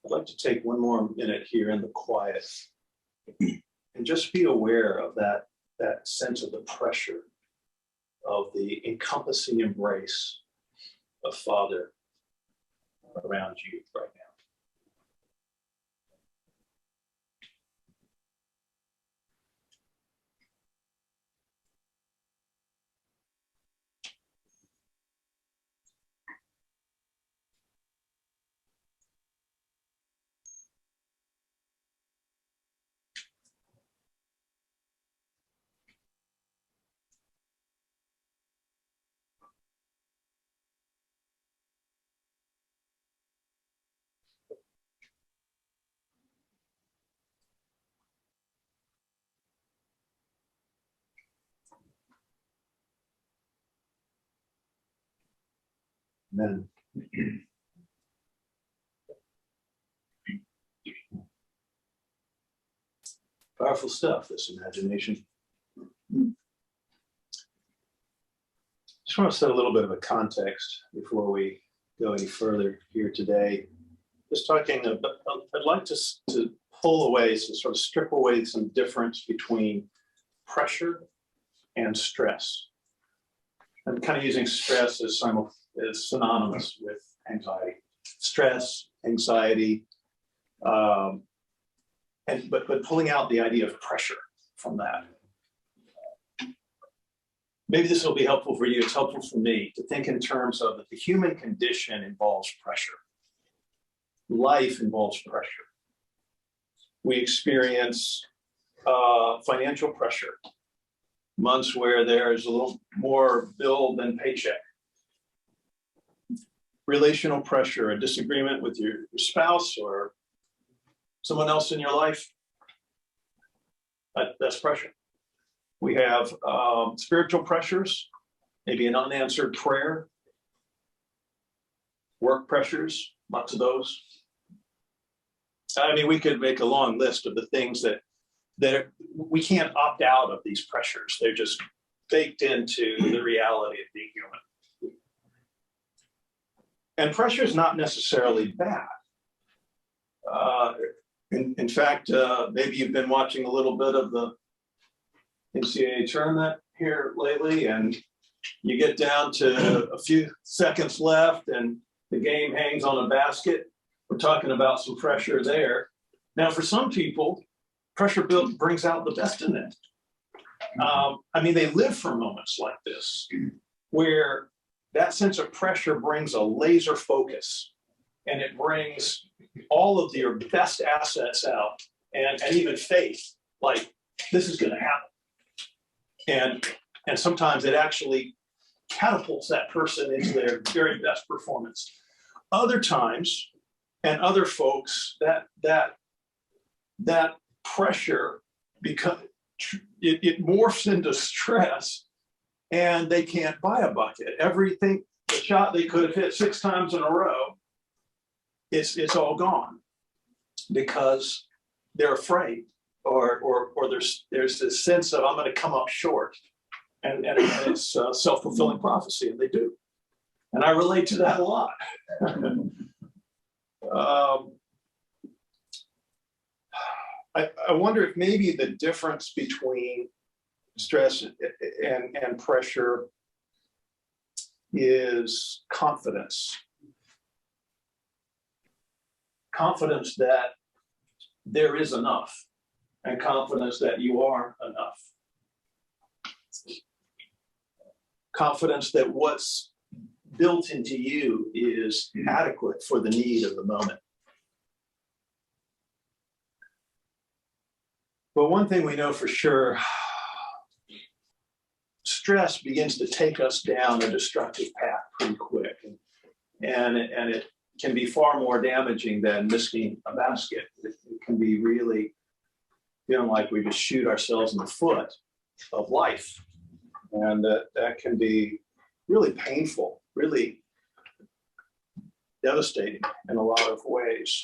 I'd like to take one more minute here in the quiet and just be aware of that sense of the pressure of the encompassing embrace of Father around you right now. Amen. Powerful stuff, this imagination. Just want to set a little bit of a context before we go any further here today. Just talking about, I'd like to pull away, so sort of strip away some difference between pressure and stress. I'm kind of using stress as synonymous with anxiety. Stress, anxiety, but pulling out the idea of pressure from that. Maybe this will be helpful for you. It's helpful for me to think in terms of that the human condition involves pressure. Life involves pressure. We experience financial pressure, months where there's a little more bill than paycheck. Relational pressure, a disagreement with your spouse or someone else in your life, that's pressure. We have spiritual pressures, maybe an unanswered prayer, work pressures, lots of those. I mean, we could make a long list of the things that we can't opt out of these pressures. They're just baked into the reality of being human. And pressure is not necessarily bad. In fact, maybe you've been watching a little bit of the NCAA tournament here lately, and you get down to a few seconds left and the game hangs on a basket. We're talking about some pressure there. Now, for some people, pressure brings out the best in them. I mean, they live for moments like this, where that sense of pressure brings a laser focus, and it brings all of your best assets out, and even faith, like this is going to happen. And sometimes it actually catapults that person into their very best performance. Other times, and other folks, that pressure it morphs into stress, and they can't buy a bucket. Everything, the shot they could have hit 6 times in a row, it's all gone because they're afraid, or there's this sense of I'm going to come up short, and it's self-fulfilling prophecy, and they do, and I relate to that a lot. I wonder if maybe the difference between stress and pressure is confidence. Confidence that there is enough, and confidence that you are enough. Confidence that what's built into you is adequate for the need of the moment. But one thing we know for sure, stress begins to take us down a destructive path pretty quick. And it can be far more damaging than missing a basket. It can be really feeling like we just shoot ourselves in the foot of life. And that can be really painful, really devastating in a lot of ways.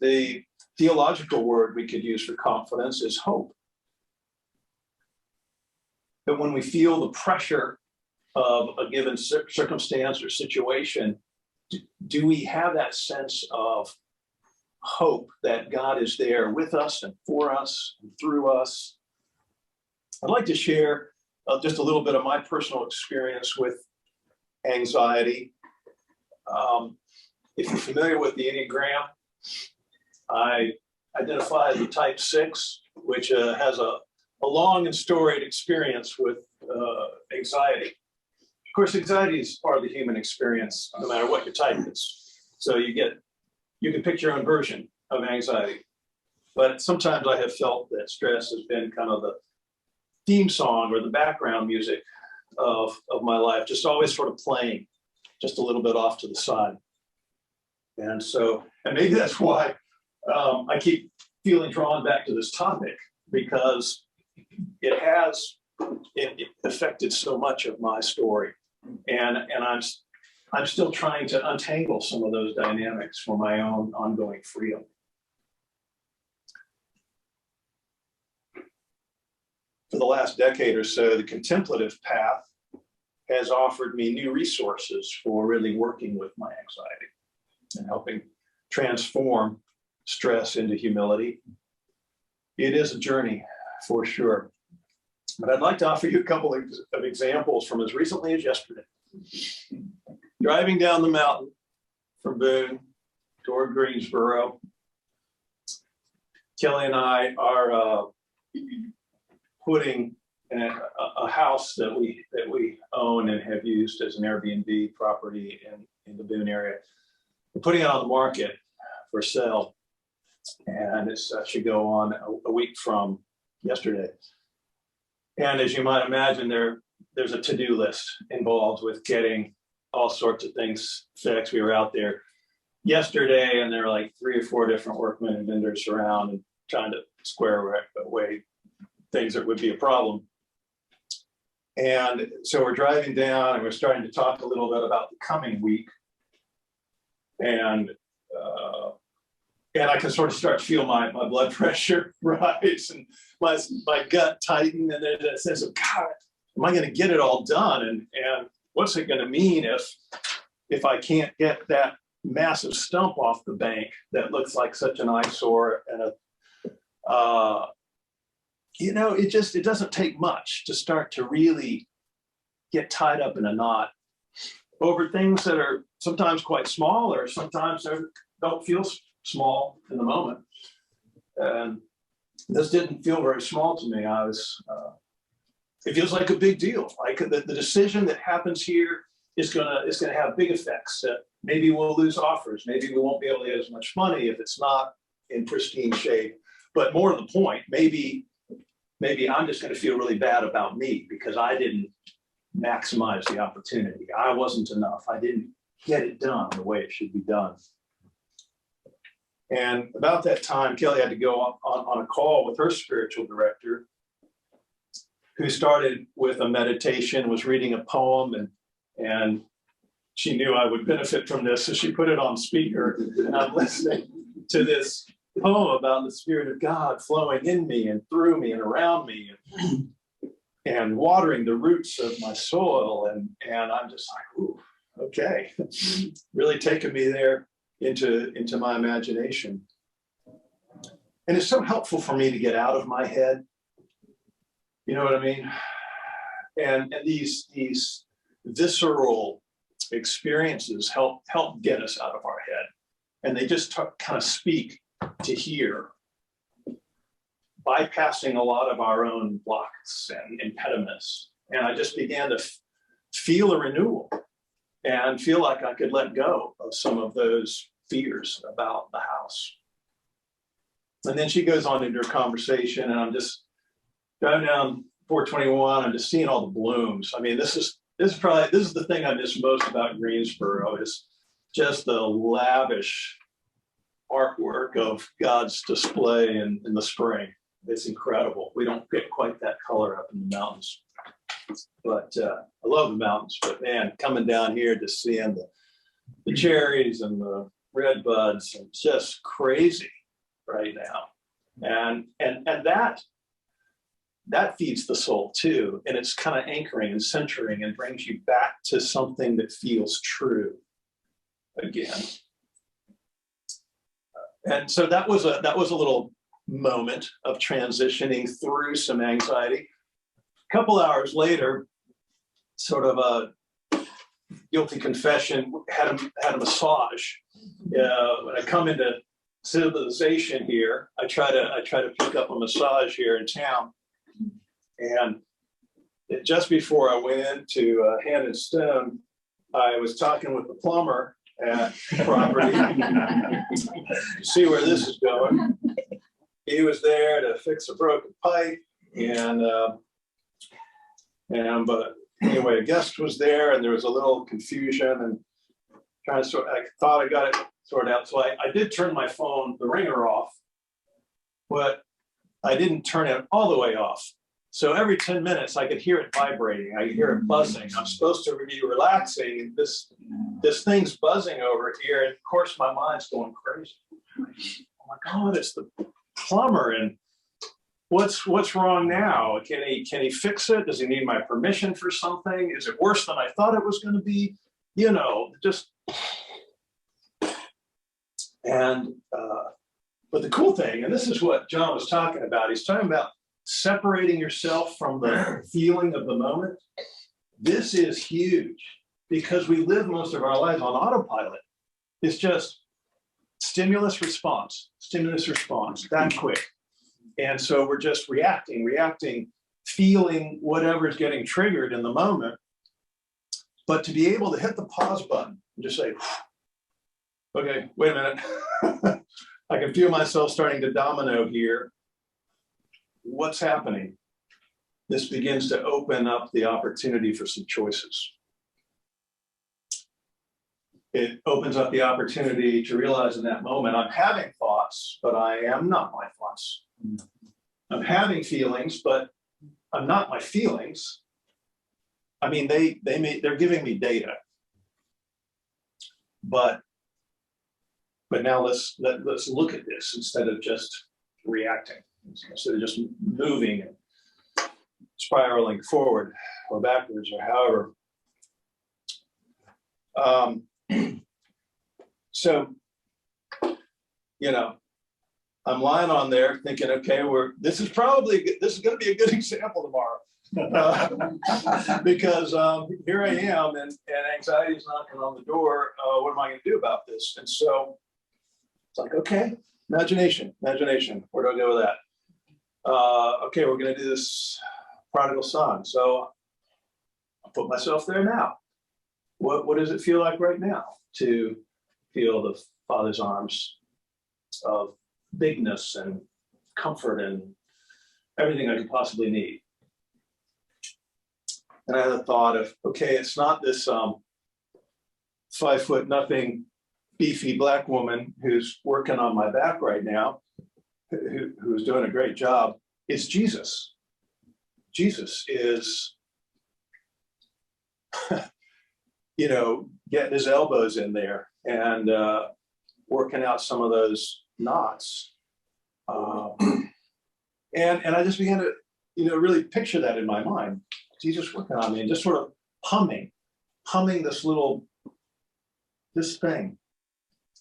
The theological word we could use for confidence is hope. But when we feel the pressure of a given circumstance or situation, do we have that sense of hope that God is there with us and for us and through us? I'd like to share just a little bit of my personal experience with anxiety. If you're familiar with the Enneagram, I identify as a type 6, which has a long and storied experience with anxiety. Of course, anxiety is part of the human experience, no matter what your type is. So you can pick your own version of anxiety. But sometimes I have felt that stress has been kind of the theme song or the background music of my life, just always sort of playing just a little bit off to the side. And maybe that's why I keep feeling drawn back to this topic, because it has affected so much of my story, and I'm still trying to untangle some of those dynamics for my own ongoing freedom. for the last decade or so, the contemplative path has offered me new resources for really working with my anxiety and helping transform stress into humility. It is a journey for sure. But I'd like to offer you a couple of examples from as recently as yesterday. Driving down the mountain from Boone toward Greensboro, Kelly and I are putting a house that we own and have used as an Airbnb property in the Boone area. We're putting it on the market for sale, and it should go on a week from yesterday. And as you might imagine, there's a to-do list involved with getting all sorts of things fixed. We were out there yesterday, and there were like 3 or 4 different workmen and vendors around and trying to square away things that would be a problem. And so we're driving down, and we're starting to talk a little bit about the coming week. And I can sort of start to feel my blood pressure rise and my gut tighten, and there's a sense of, God, am I going to get it all done? And what's it going to mean if I can't get that massive stump off the bank that looks like such an eyesore? And it doesn't take much to start to really get tied up in a knot over things that are sometimes quite small, or sometimes they don't feel small in the moment. And this didn't feel very small to me. It feels like a big deal. Like the decision that happens here is gonna have big effects. Maybe we'll lose offers. Maybe we won't be able to get as much money if it's not in pristine shape. But more to the point, maybe I'm just going to feel really bad about me because I didn't maximize the opportunity. I wasn't enough. I didn't get it done the way it should be done. And about that time, Kelly had to go on a call with her spiritual director, who started with a meditation, was reading a poem, and she knew I would benefit from this, so she put it on speaker, and I'm listening to this poem about the Spirit of God flowing in me and through me and around me, and watering the roots of my soil, and I'm just like, ooh, okay, really taking me there into my imagination. And it's so helpful for me to get out of my head. You know what I mean? And these visceral experiences help get us out of our head. And they just kind of speak to here, bypassing a lot of our own blocks and impediments. And I just began to feel a renewal and feel like I could let go of some of those fears about the house. And then she goes on into her conversation, and I'm just driving down 421. I'm just seeing all the blooms. I mean, this is the thing I miss most about Greensboro, is just the lavish artwork of God's display in the spring. It's incredible. We don't get quite that color up in the mountains, but I love the mountains. But man, coming down here to seeing the cherries and the red buds, and just crazy right now. And that feeds the soul too. And it's kind of anchoring and centering and brings you back to something that feels true again. And so that was a little moment of transitioning through some anxiety. A couple hours later, sort of a guilty confession, had a massage. When I come into civilization here, I try to pick up a massage here in town. And just before I went into Hand and Stone, I was talking with the plumber at the property. See where this is going. He was there to fix a broken pipe, but anyway, a guest was there, and there was a little confusion, and I thought I got it sorted out. So I did turn my phone, the ringer, off, but I didn't turn it all the way off. So every 10 minutes, I could hear it vibrating. I could hear it buzzing. I'm supposed to be relaxing, and this thing's buzzing over here. And of course, my mind's going crazy. Oh my God, it's the plumber. And what's wrong now? Can he fix it? Does he need my permission for something? Is it worse than I thought it was going to be? You know, just, and, but the cool thing, and this is what John was talking about, he's talking about separating yourself from the feeling of the moment. This is huge because we live most of our lives on autopilot. It's just stimulus response, that quick. And so we're just reacting, feeling whatever's getting triggered in the moment. But to be able to hit the pause button and just say, okay, wait a minute. I can feel myself starting to domino here. What's happening? This begins to open up the opportunity for some choices. It opens up the opportunity to realize in that moment, I'm having thoughts, but I am not my thoughts. I'm having feelings, but I'm not my feelings. I mean, they're giving me data. But now let's look at this instead of just reacting, instead of just moving and spiraling forward or backwards or however. So, you know, I'm lying on there thinking, okay, this is going to be a good example tomorrow. Because here I am and anxiety is knocking on the door. What am I going to do about this? And so it's like, okay, imagination. Where do I go with that? Okay, we're going to do this prodigal son. So I'll put myself there now. What does it feel like right now to feel the Father's arms of bigness and comfort and everything I could possibly need? And I had a thought of, okay, it's not this 5 foot nothing beefy black woman who's working on my back right now, who's doing a great job. It's Jesus. Jesus is, you know, getting his elbows in there and working out some of those knots. And I just began to, you know, really picture that in my mind. Jesus working on me and just sort of humming this thing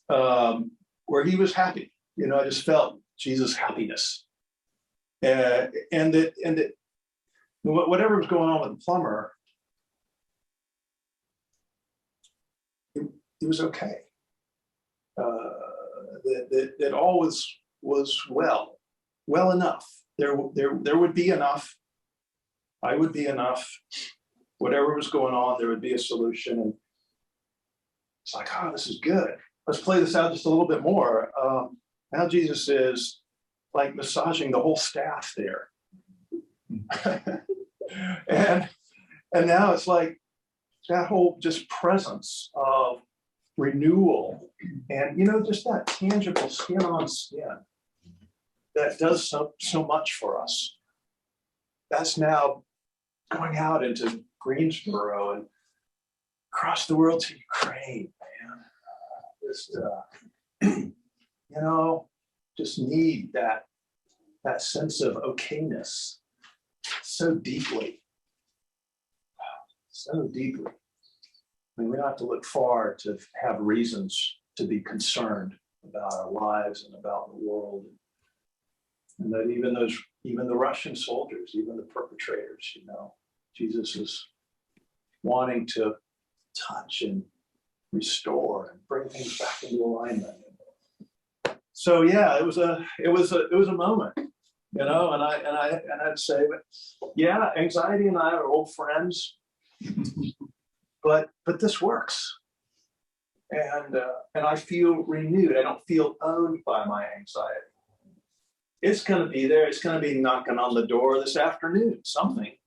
where he was happy. You know, I just felt Jesus' happiness. And that whatever was going on with the plumber, it was okay. That all was well enough. There would be enough. I would be enough. Whatever was going on, there would be a solution. And it's like, oh, this is good. Let's play this out just a little bit more. Now Jesus is like massaging the whole staff there. and now it's like that whole just presence of renewal and, you know, just that tangible skin on skin that does so much for us. That's now going out into Greensboro and across the world to Ukraine, man. Just, you know, just need that sense of okayness so deeply. I mean, we don't have to look far to have reasons to be concerned about our lives and about the world. And that even the Russian soldiers, even the perpetrators, you know, Jesus is wanting to touch and restore and bring things back into alignment. So yeah, it was a moment, you know, and I'd say, yeah, anxiety and I are old friends, but this works, and I feel renewed. I don't feel owned by my anxiety. It's going to be there. It's going to be knocking on the door this afternoon. Something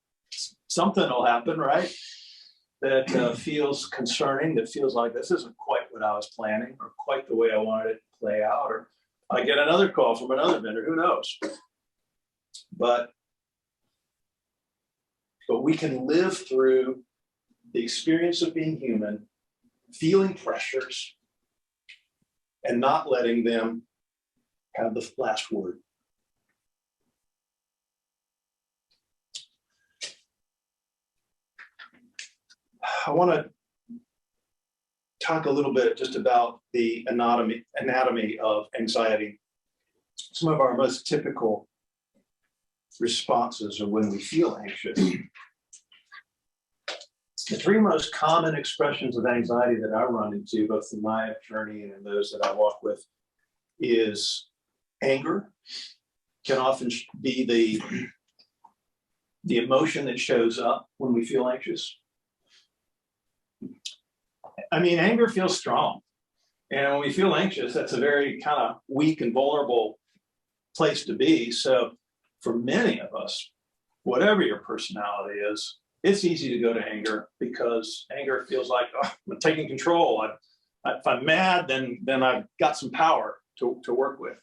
will happen, right? That feels concerning, that feels like this isn't quite what I was planning or quite the way I wanted it to play out, or I get another call from another vendor, who knows? But we can live through the experience of being human, feeling pressures, and not letting them have the last word. I want to talk a little bit just about the anatomy of anxiety. Some of our most typical responses are when we feel anxious. The three most common expressions of anxiety that I run into, both in my journey and in those that I walk with, is anger. Can often be the emotion that shows up when we feel anxious. I mean, anger feels strong. And when we feel anxious, that's a very kind of weak and vulnerable place to be. So for many of us, whatever your personality is, it's easy to go to anger because anger feels like, oh, I'm taking control. If I'm mad, then I've got some power to work with.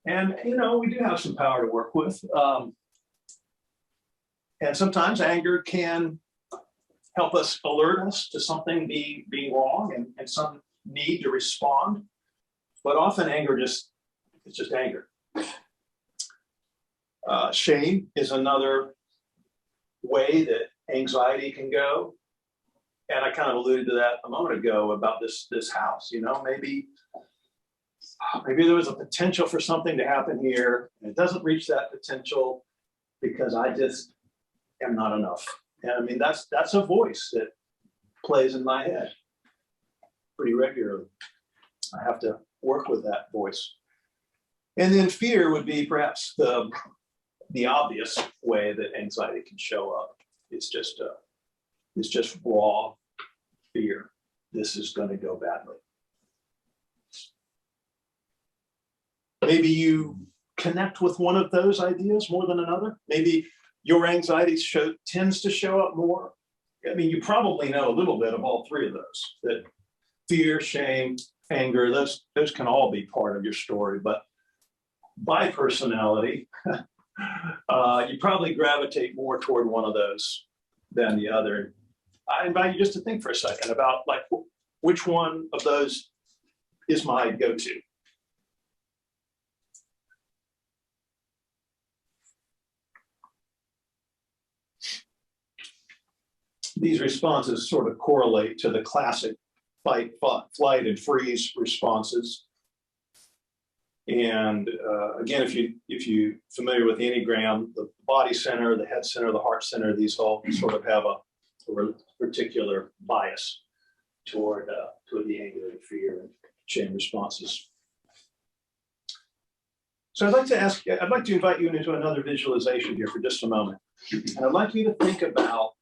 And, you know, we do have some power to work with. And sometimes anger can help us alert us to something being wrong and some need to respond. But often anger it's just anger. Shame is another way that anxiety can go. And I kind of alluded to that a moment ago about this house. You know, maybe there was a potential for something to happen here, and it doesn't reach that potential because I just am not enough. And I mean, that's a voice that plays in my head pretty regularly. I have to work with that voice. And then fear would be perhaps the obvious way that anxiety can show up. It's just raw fear. This is going to go badly. Maybe you connect with one of those ideas more than another. Maybe your anxiety tends to show up more. I mean, you probably know a little bit of all three of those, that fear, shame, anger, those can all be part of your story. But by personality, you probably gravitate more toward one of those than the other. I invite you just to think for a second about like which one of those is my go-to. These responses sort of correlate to the classic fight, flight, and freeze responses. And again, if you're familiar with the Enneagram, the body center, the head center, the heart center, these all sort of have a particular bias toward the anger and fear and shame responses. So I'd like to invite you into another visualization here for just a moment. And I'd like you to think about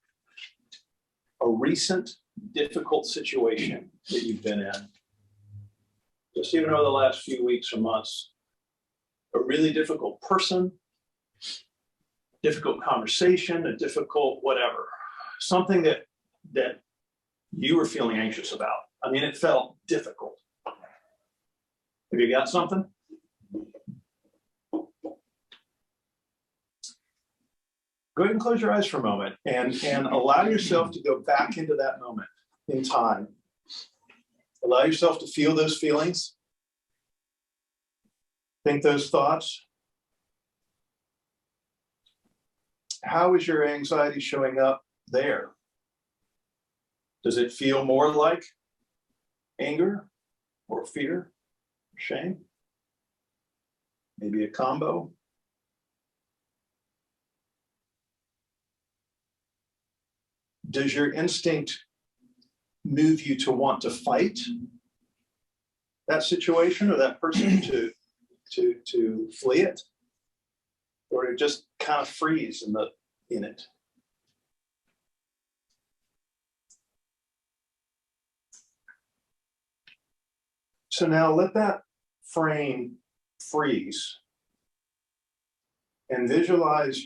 a recent difficult situation that you've been in, just even over the last few weeks or months. A really difficult person, difficult conversation, a difficult whatever, something that you were feeling anxious about. I mean, it felt difficult. Have you got something? Go ahead and close your eyes for a moment and allow yourself to go back into that moment in time. Allow yourself to feel those feelings. Think those thoughts. How is your anxiety showing up there? Does it feel more like anger or fear, or shame? Maybe a combo. Does your instinct move you to want to fight that situation or that person, to flee it, or to just kind of freeze in it? So now let that frame freeze and visualize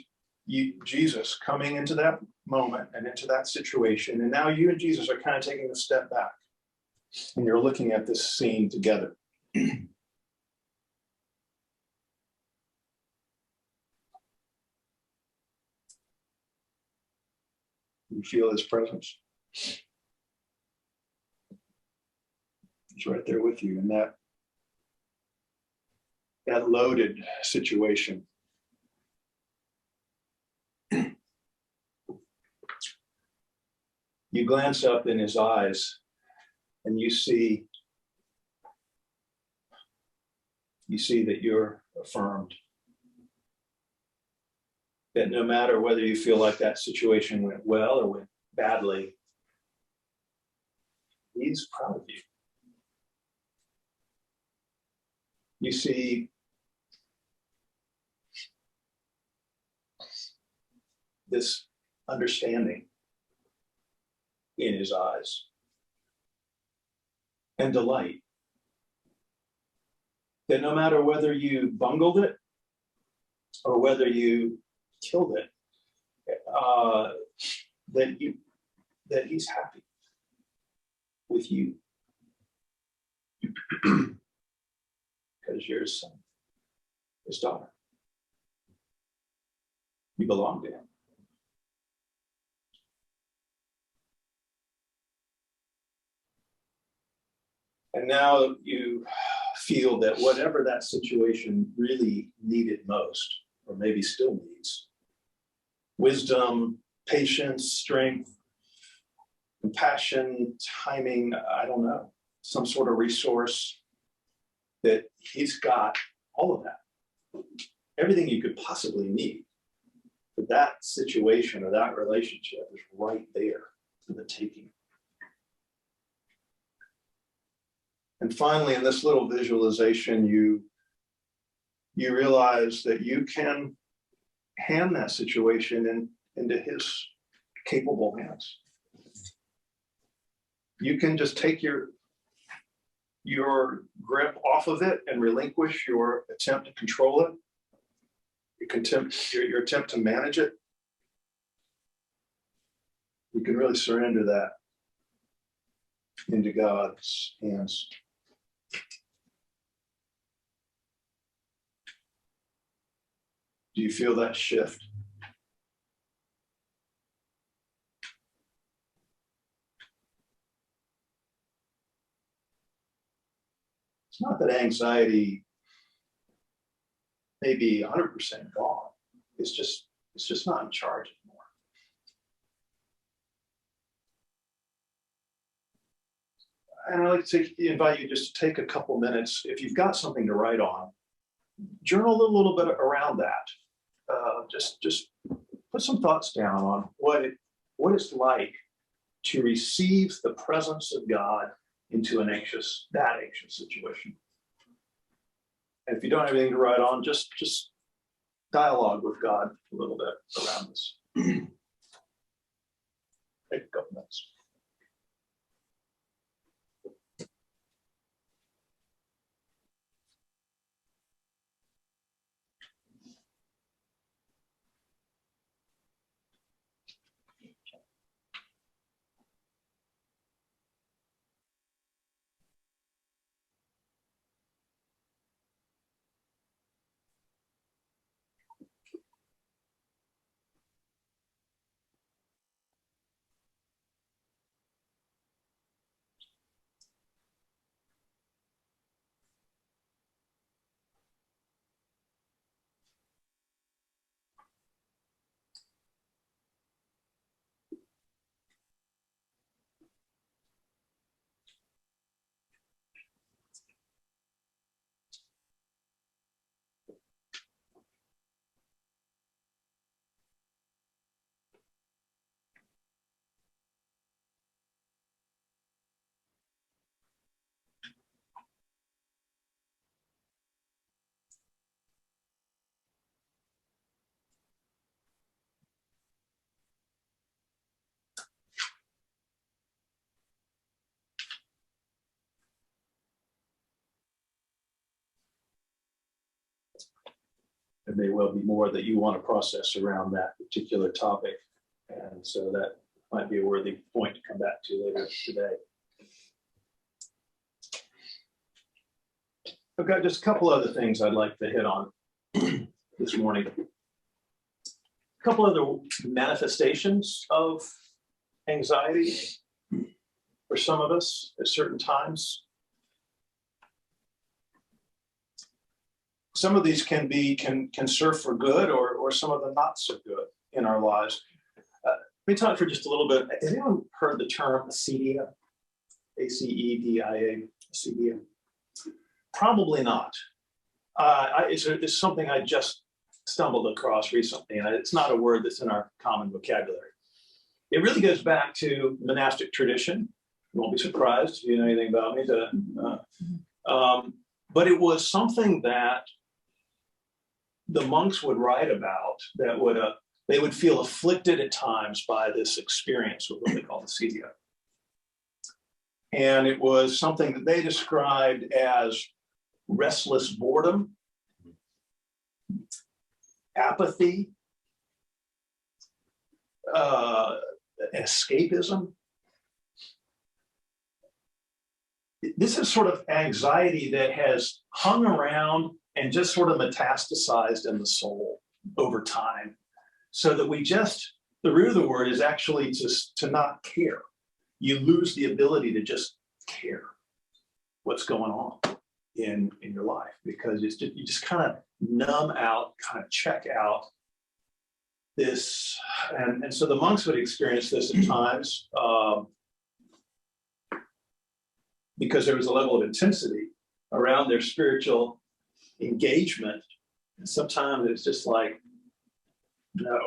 Jesus coming into that moment and into that situation. And now you and Jesus are kind of taking a step back and you're looking at this scene together. You feel his presence. He's right there with you in that loaded situation. You glance up in his eyes and you see that you're affirmed. That no matter whether you feel like that situation went well or went badly, he's proud of you. You see this understanding in his eyes and delight that no matter whether you bungled it or whether you killed it, that he's happy with you because you're his son, his daughter. You belong to him. And now you feel that whatever that situation really needed most, or maybe still needs, wisdom, patience, strength, compassion, timing, I don't know, some sort of resource, that he's got all of that. Everything you could possibly need for that situation or that relationship is right there for the taking. And finally, in this little visualization, you realize that you can hand that situation into his capable hands. You can just take your grip off of it and relinquish your attempt to control it, your attempt to manage it. You can really surrender that into God's hands. Do you feel that shift? It's not that anxiety may be 100% gone. It's just not in charge anymore. And I'd like to invite you just to take a couple minutes. If you've got something to write on, journal a little bit around that. Just put some thoughts down on what it's like to receive the presence of God into that anxious situation. And if you don't have anything to write on, just dialogue with God a little bit around this. Take a couple minutes. There may well be more that you want to process around that particular topic. And so that might be a worthy point to come back to later today. I've got just a couple other things I'd like to hit on this morning. A couple other manifestations of anxiety for some of us at certain times. Some of these can serve for good, or some of them not so good in our lives. me talk for just a little bit. Has anyone heard the term acedia? ACEDIA, acedia? Probably not. It's something I just stumbled across recently, and it's not a word that's in our common vocabulary. It really goes back to monastic tradition. You won't be surprised if you know anything about me. But it was something that the monks would write about, that they would feel afflicted at times by this experience with what they call acedia. And it was something that they described as restless boredom, apathy, escapism. This is sort of anxiety that has hung around and just sort of metastasized in the soul over time, so that the root of the word is actually just to not care. You lose the ability to just care what's going on in your life, because you just kind of numb out, kind of check out this. And so the monks would experience this at times because there was a level of intensity around their spiritual engagement. And sometimes it's just like, no.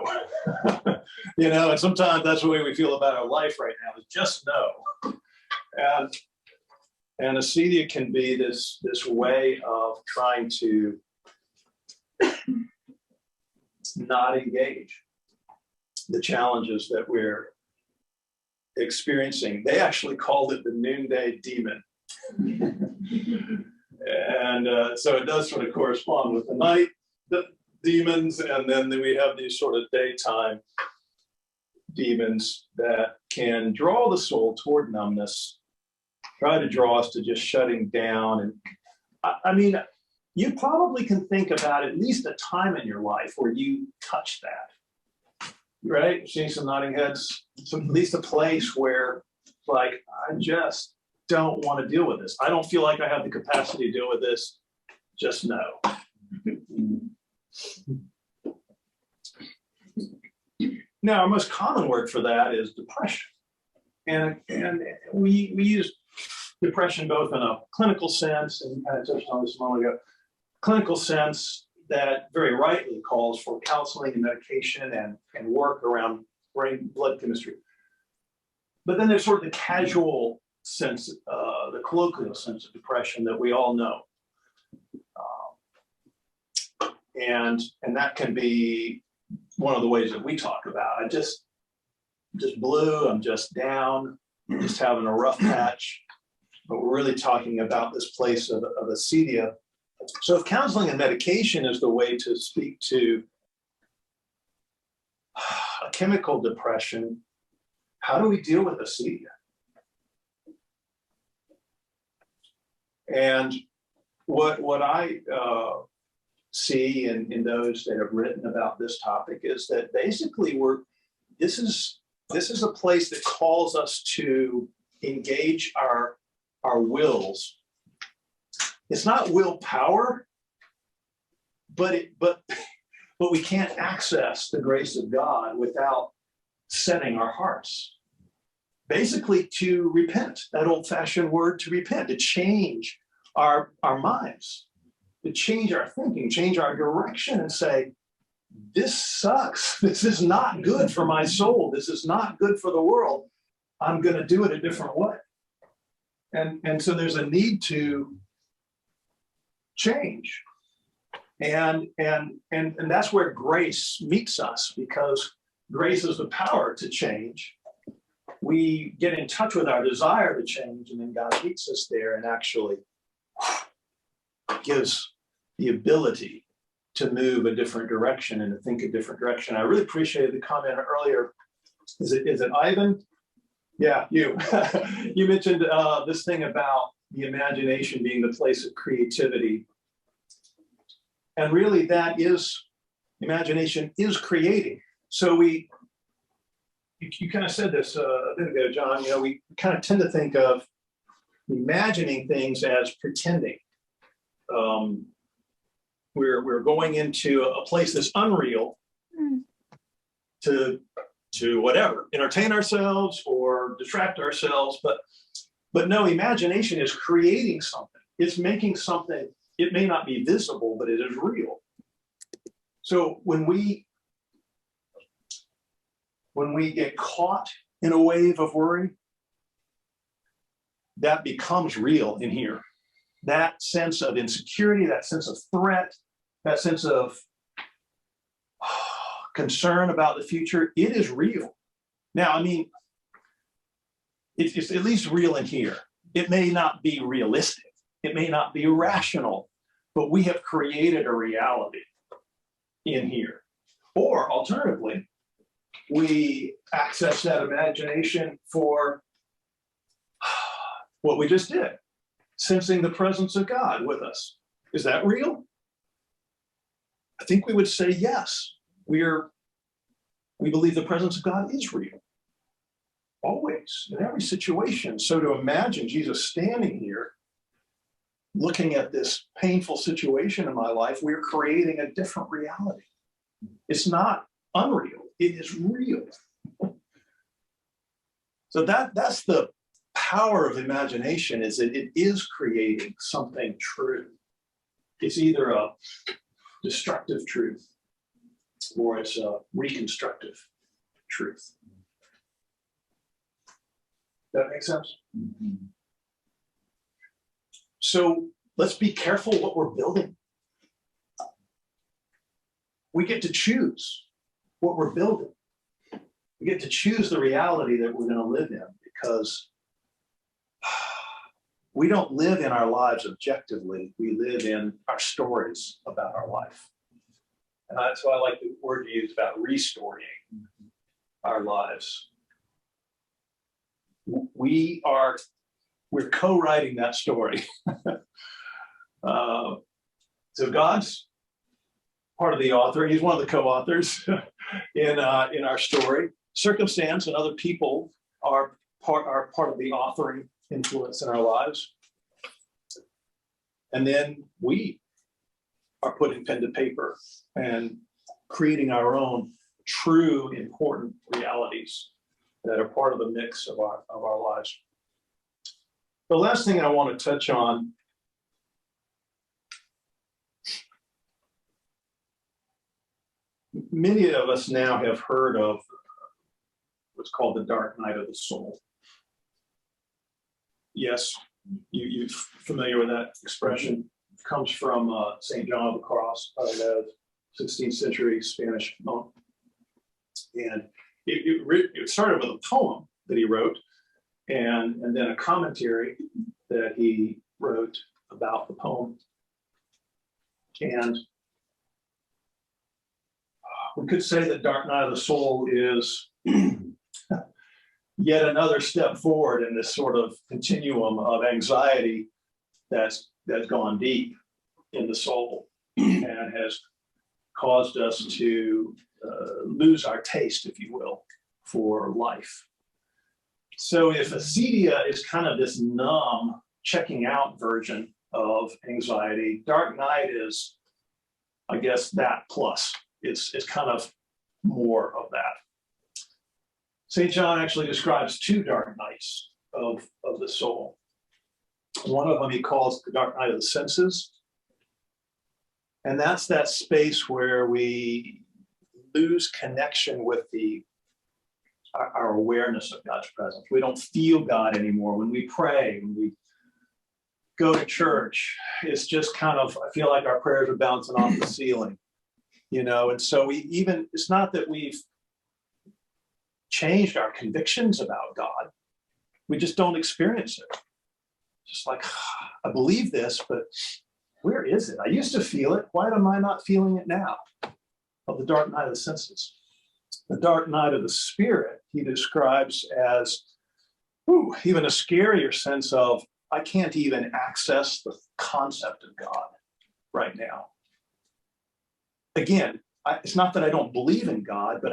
And sometimes that's the way we feel about our life right now, is just no. And acedia can be this way of trying to not engage the challenges that we're experiencing. They actually called it the noonday demon. And so it does sort of correspond with the night, the demons, and then we have these sort of daytime demons that can draw the soul toward numbness, try to draw us to just shutting down. And I mean, you probably can think about at least a time in your life where you touched that, right? Seeing some nodding heads, at least a place where, like, I just don't want to deal with this. I don't feel like I have the capacity to deal with this. Just no. Now, our most common word for that is depression. And we use depression both in a clinical sense, and you kind of touched on this a moment ago, clinical sense that very rightly calls for counseling and medication and work around brain blood chemistry. But then there's sort of the casual sense, the colloquial sense of depression that we all know. And that can be one of the ways that we talk about. I'm just blue, I'm just down, I'm just having a rough patch. But we're really talking about this place of acedia. So if counseling and medication is the way to speak to a chemical depression, how do we deal with acedia? And what I see in those that have written about this topic is that basically this is a place that calls us to engage our wills. It's not willpower, but we can't access the grace of God without setting our hearts. Basically, to repent, that old-fashioned word to repent, to change our minds, to change our thinking, change our direction, and say, this sucks. This is not good for my soul. This is not good for the world. I'm going to do it a different way. And so there's a need to change. And that's where grace meets us, because grace is the power to change. We get in touch with our desire to change, and then God meets us there and actually gives the ability to move a different direction and to think a different direction. I really appreciated the comment earlier. Is it Ivan? Yeah, you. You mentioned this thing about the imagination being the place of creativity. And really imagination is creating. So you kind of said this a bit ago, John, we kind of tend to think of imagining things as pretending. We're going into a place that's unreal to to whatever, entertain ourselves or distract ourselves. But no, imagination is creating something. It's making something, it may not be visible, but it is real. So when we get caught in a wave of worry, that becomes real in here. That sense of insecurity, that sense of threat, that sense of concern about the future, it is real. Now, I mean, it's at least real in here. It may not be realistic. It may not be rational, but we have created a reality in here. Or alternatively, we access that imagination for what we just did, sensing the presence of God with us. Is that real? I think we would say yes. We believe the presence of God is real. Always, in every situation. So to imagine Jesus standing here, looking at this painful situation in my life, we're creating a different reality. It's not unreal, it is real. So that's the power of imagination, is that it is creating something true. It's either a destructive truth or it's a reconstructive truth. That makes sense? So let's be careful what we're building. We get to choose what we're building. We get to choose the reality that we're going to live in, because we don't live in our lives objectively. We live in our stories about our life. And that's why I like the word you use about restoring our lives. We're co-writing that story. So God's part of the author. He's one of the co-authors in our story. Circumstance and other people are part of the authoring influence in our lives. And then we are putting pen to paper and creating our own true, important realities that are part of the mix of our lives. The last thing I want to touch on many of us now have heard of what's called the dark night of the soul. Yes, you're familiar with that expression. It comes from St. John of the Cross, 16th century Spanish monk. And it started with a poem that he wrote, and then a commentary that he wrote about the poem. And we could say that Dark Night of the Soul is yet another step forward in this sort of continuum of anxiety that's gone deep in the soul and has caused us to lose our taste, if you will, for life. So if acedia is kind of this numb, checking out version of anxiety, Dark Night is, I guess, that plus. It's kind of more of that. St. John actually describes two dark nights of the soul. One of them he calls the dark night of the senses. And that's that space where we lose connection with our awareness of God's presence. We don't feel God anymore. When we pray, when we go to church, it's just kind of, I feel like our prayers are bouncing off the ceiling, and so it's not that we've changed our convictions about God. We just don't experience it. Just like, I believe this, but where is it? I used to feel it. Why am I not feeling it now? Of the dark night of the senses. The dark night of the spirit, he describes as even a scarier sense of, I can't even access the concept of God right now. Again, it's not that I don't believe in God, but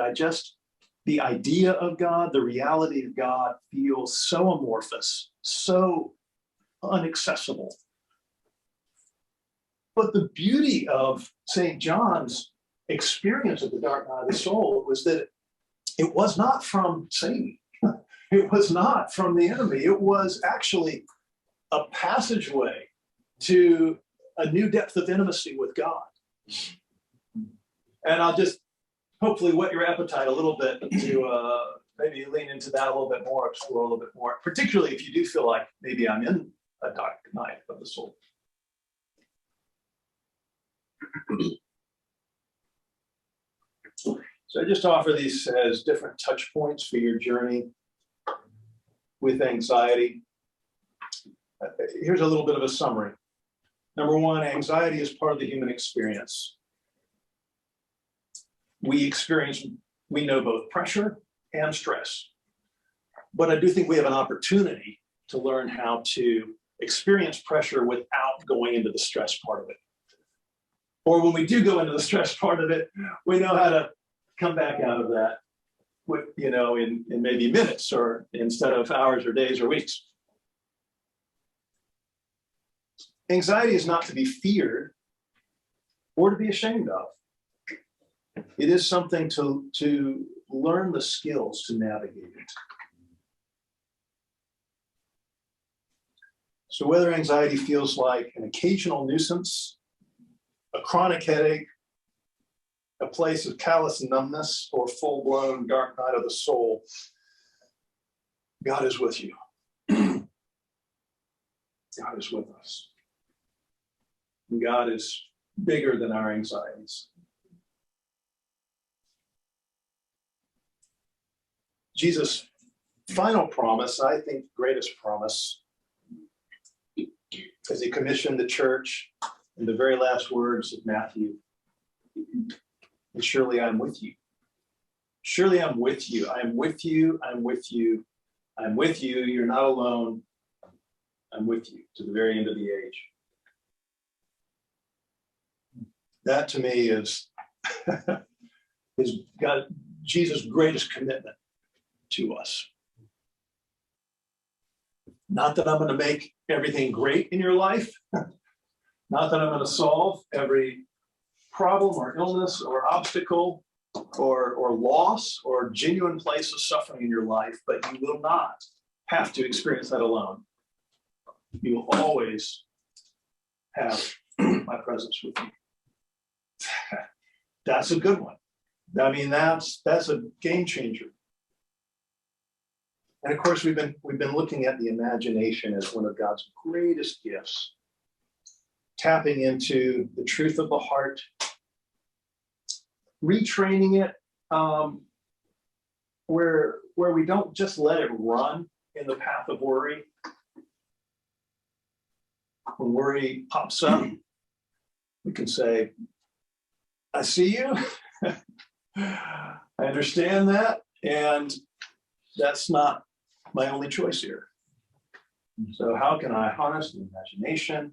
the idea of God, the reality of God feels so amorphous, so inaccessible. But the beauty of St. John's experience of the dark night of the soul was that it was not from Satan. It was not from the enemy. It was actually a passageway to a new depth of intimacy with God. And I'll just hopefully whet your appetite a little bit to maybe lean into that a little bit more, explore a little bit more, particularly if you do feel like maybe I'm in a dark night of the soul. So I just offer these as different touch points for your journey with anxiety. Here's a little bit of a summary. Number one, anxiety is part of the human experience. We know both pressure and stress. But I do think we have an opportunity to learn how to experience pressure without going into the stress part of it. Or when we do go into the stress part of it, we know how to come back out of that with, in maybe minutes or instead of hours or days or weeks. Anxiety is not to be feared or to be ashamed of. It is something to learn the skills to navigate it. So whether anxiety feels like an occasional nuisance, a chronic headache, a place of callous numbness, or full-blown dark night of the soul, God is with you. God is with us. And God is bigger than our anxieties. Jesus' final promise, I think greatest promise, as he commissioned the church in the very last words of Matthew, and surely I'm with you. Surely I'm with you. I'm with you. I'm with you. I'm with you. You're not alone. I'm with you to the very end of the age. That to me is God, Jesus' greatest commitment to us. Not that I'm going to make everything great in your life. Not that I'm going to solve every problem or illness or obstacle or loss or genuine place of suffering in your life, but you will not have to experience that alone. You will always have my presence with you. That's a good one. I mean, that's a game changer. And of course, we've been looking at the imagination as one of God's greatest gifts, tapping into the truth of the heart, retraining it where we don't just let it run in the path of worry. When worry pops up, we can say, I see you. I understand that. And that's not my only choice here. So how can I harness the imagination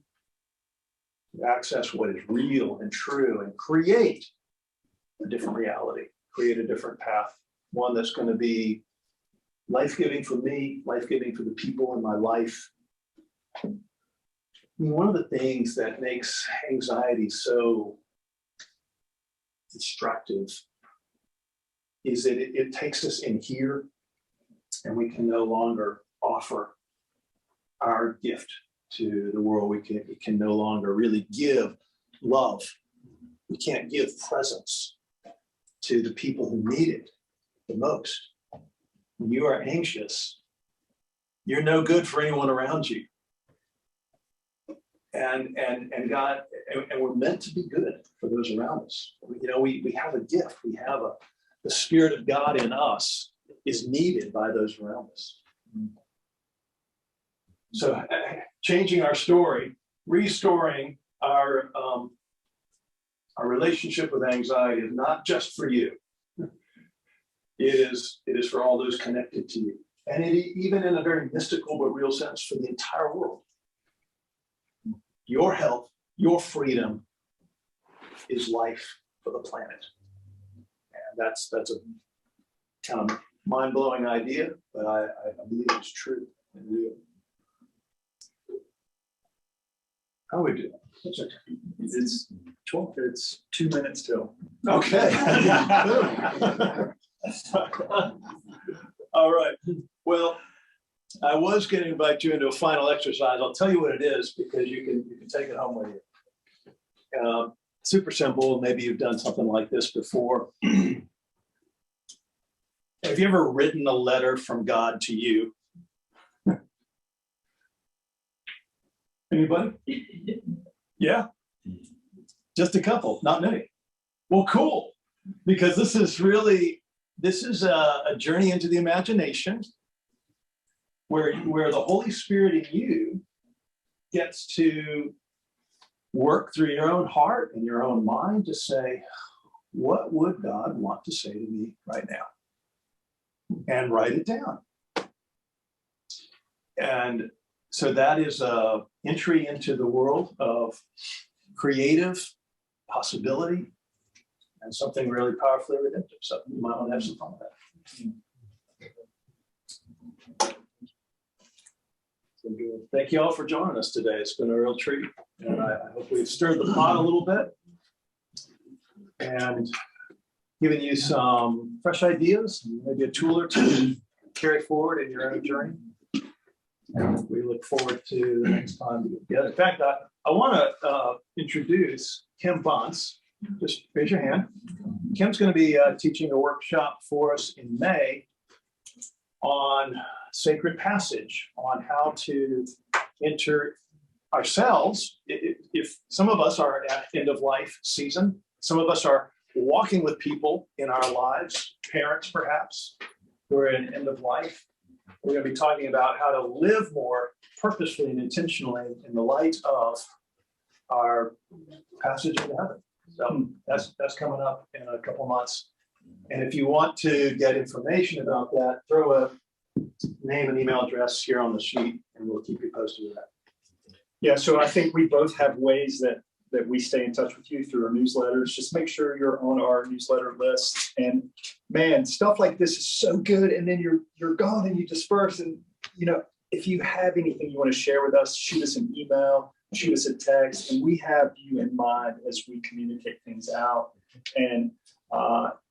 to access what is real and true and create a different reality, create a different path, one that's going to be life-giving for me, life-giving for the people in my life. I mean, one of the things that makes anxiety so destructive is that it takes us in here and we can no longer offer our gift to the world. We can no longer really give love. We can't give presence to the people who need it the most. When you are anxious, you're no good for anyone around you. And God, and we're meant to be good for those around us. We have a gift. We have the Spirit of God in us is needed by those around us. So changing our story, restoring our relationship with anxiety is not just for you. It is for all those connected to you. And even in a very mystical but real sense, for the entire world. Your health, your freedom is life for the planet. And that's a kind of mind-blowing idea, but I believe it's true and real. How we do? What's our time? It's 2 minutes till. Okay. All right. Well, I was going to invite you into a final exercise. I'll tell you what it is because you can take it home with you. Super simple. Maybe you've done something like this before. Have you ever written a letter from God to you? Anybody? Yeah. Just a couple, not many. Well, cool. Because this is a journey into the imagination where the Holy Spirit in you gets to work through your own heart and your own mind to say, what would God want to say to me right now? And write it down. And so that is an entry into the world of creative possibility and something really powerfully redemptive. So you might want to have some fun with that. So good. Thank you all for joining us today. It's been a real treat. And I hope we've stirred the pot a little bit and given you some fresh ideas, maybe a tool or two to carry forward in your own journey. And we look forward to the next time we get together. In fact, I want to introduce Kim Bonce. Just raise your hand. Kim's going to be teaching a workshop for us in May on sacred passage, on how to enter ourselves. If some of us are at end of life season, some of us are walking with people in our lives, parents perhaps, who are in end of life. We're going to be talking about how to live more purposefully and intentionally in the light of our passage into heaven. So that's coming up in a couple months. And if you want to get information about that, throw a name and email address here on the sheet, and we'll keep you posted with that. Yeah, so I think we both have ways that we stay in touch with you through our newsletters. Just make sure you're on our newsletter list. And man, stuff like this is so good. And then you're gone and you disperse. And if you have anything you want to share with us, shoot us an email, shoot us a text, and we have you in mind as we communicate things out. And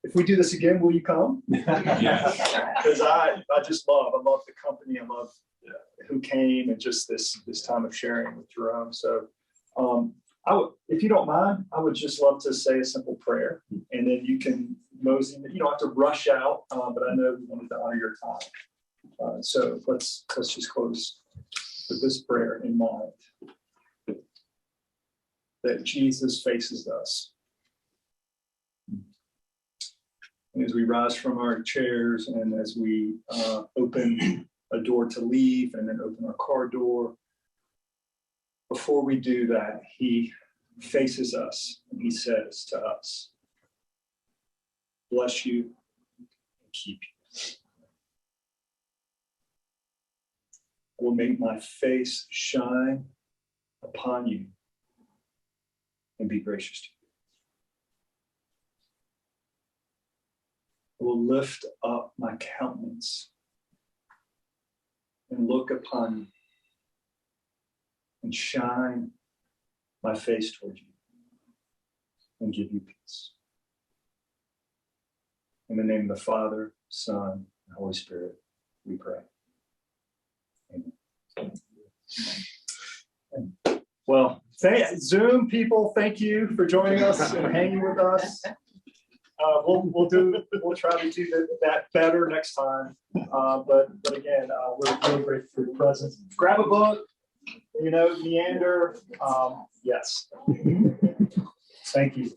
if we do this again, will you come? Because I love the company. I love who came and just this time of sharing with Jerome. So if you don't mind, I would just love to say a simple prayer, and then you can mosey. You don't have to rush out, but I know we wanted to honor your time. So let's just close with this prayer in mind. That Jesus faces us. And as we rise from our chairs and as we open a door to leave and then open our car door, before we do that, he faces us and he says to us, bless you and keep you. I will make my face shine upon you and be gracious to you. I will lift up my countenance and look upon you and shine my face toward you and give you peace. In the name of the Father, Son, and Holy Spirit, we pray. Amen. Well, Zoom people, thank you for joining us and hanging with us. We'll try to do that better next time. But again, we're really grateful for your presence. Grab a book, Meander. Yes. Thank you.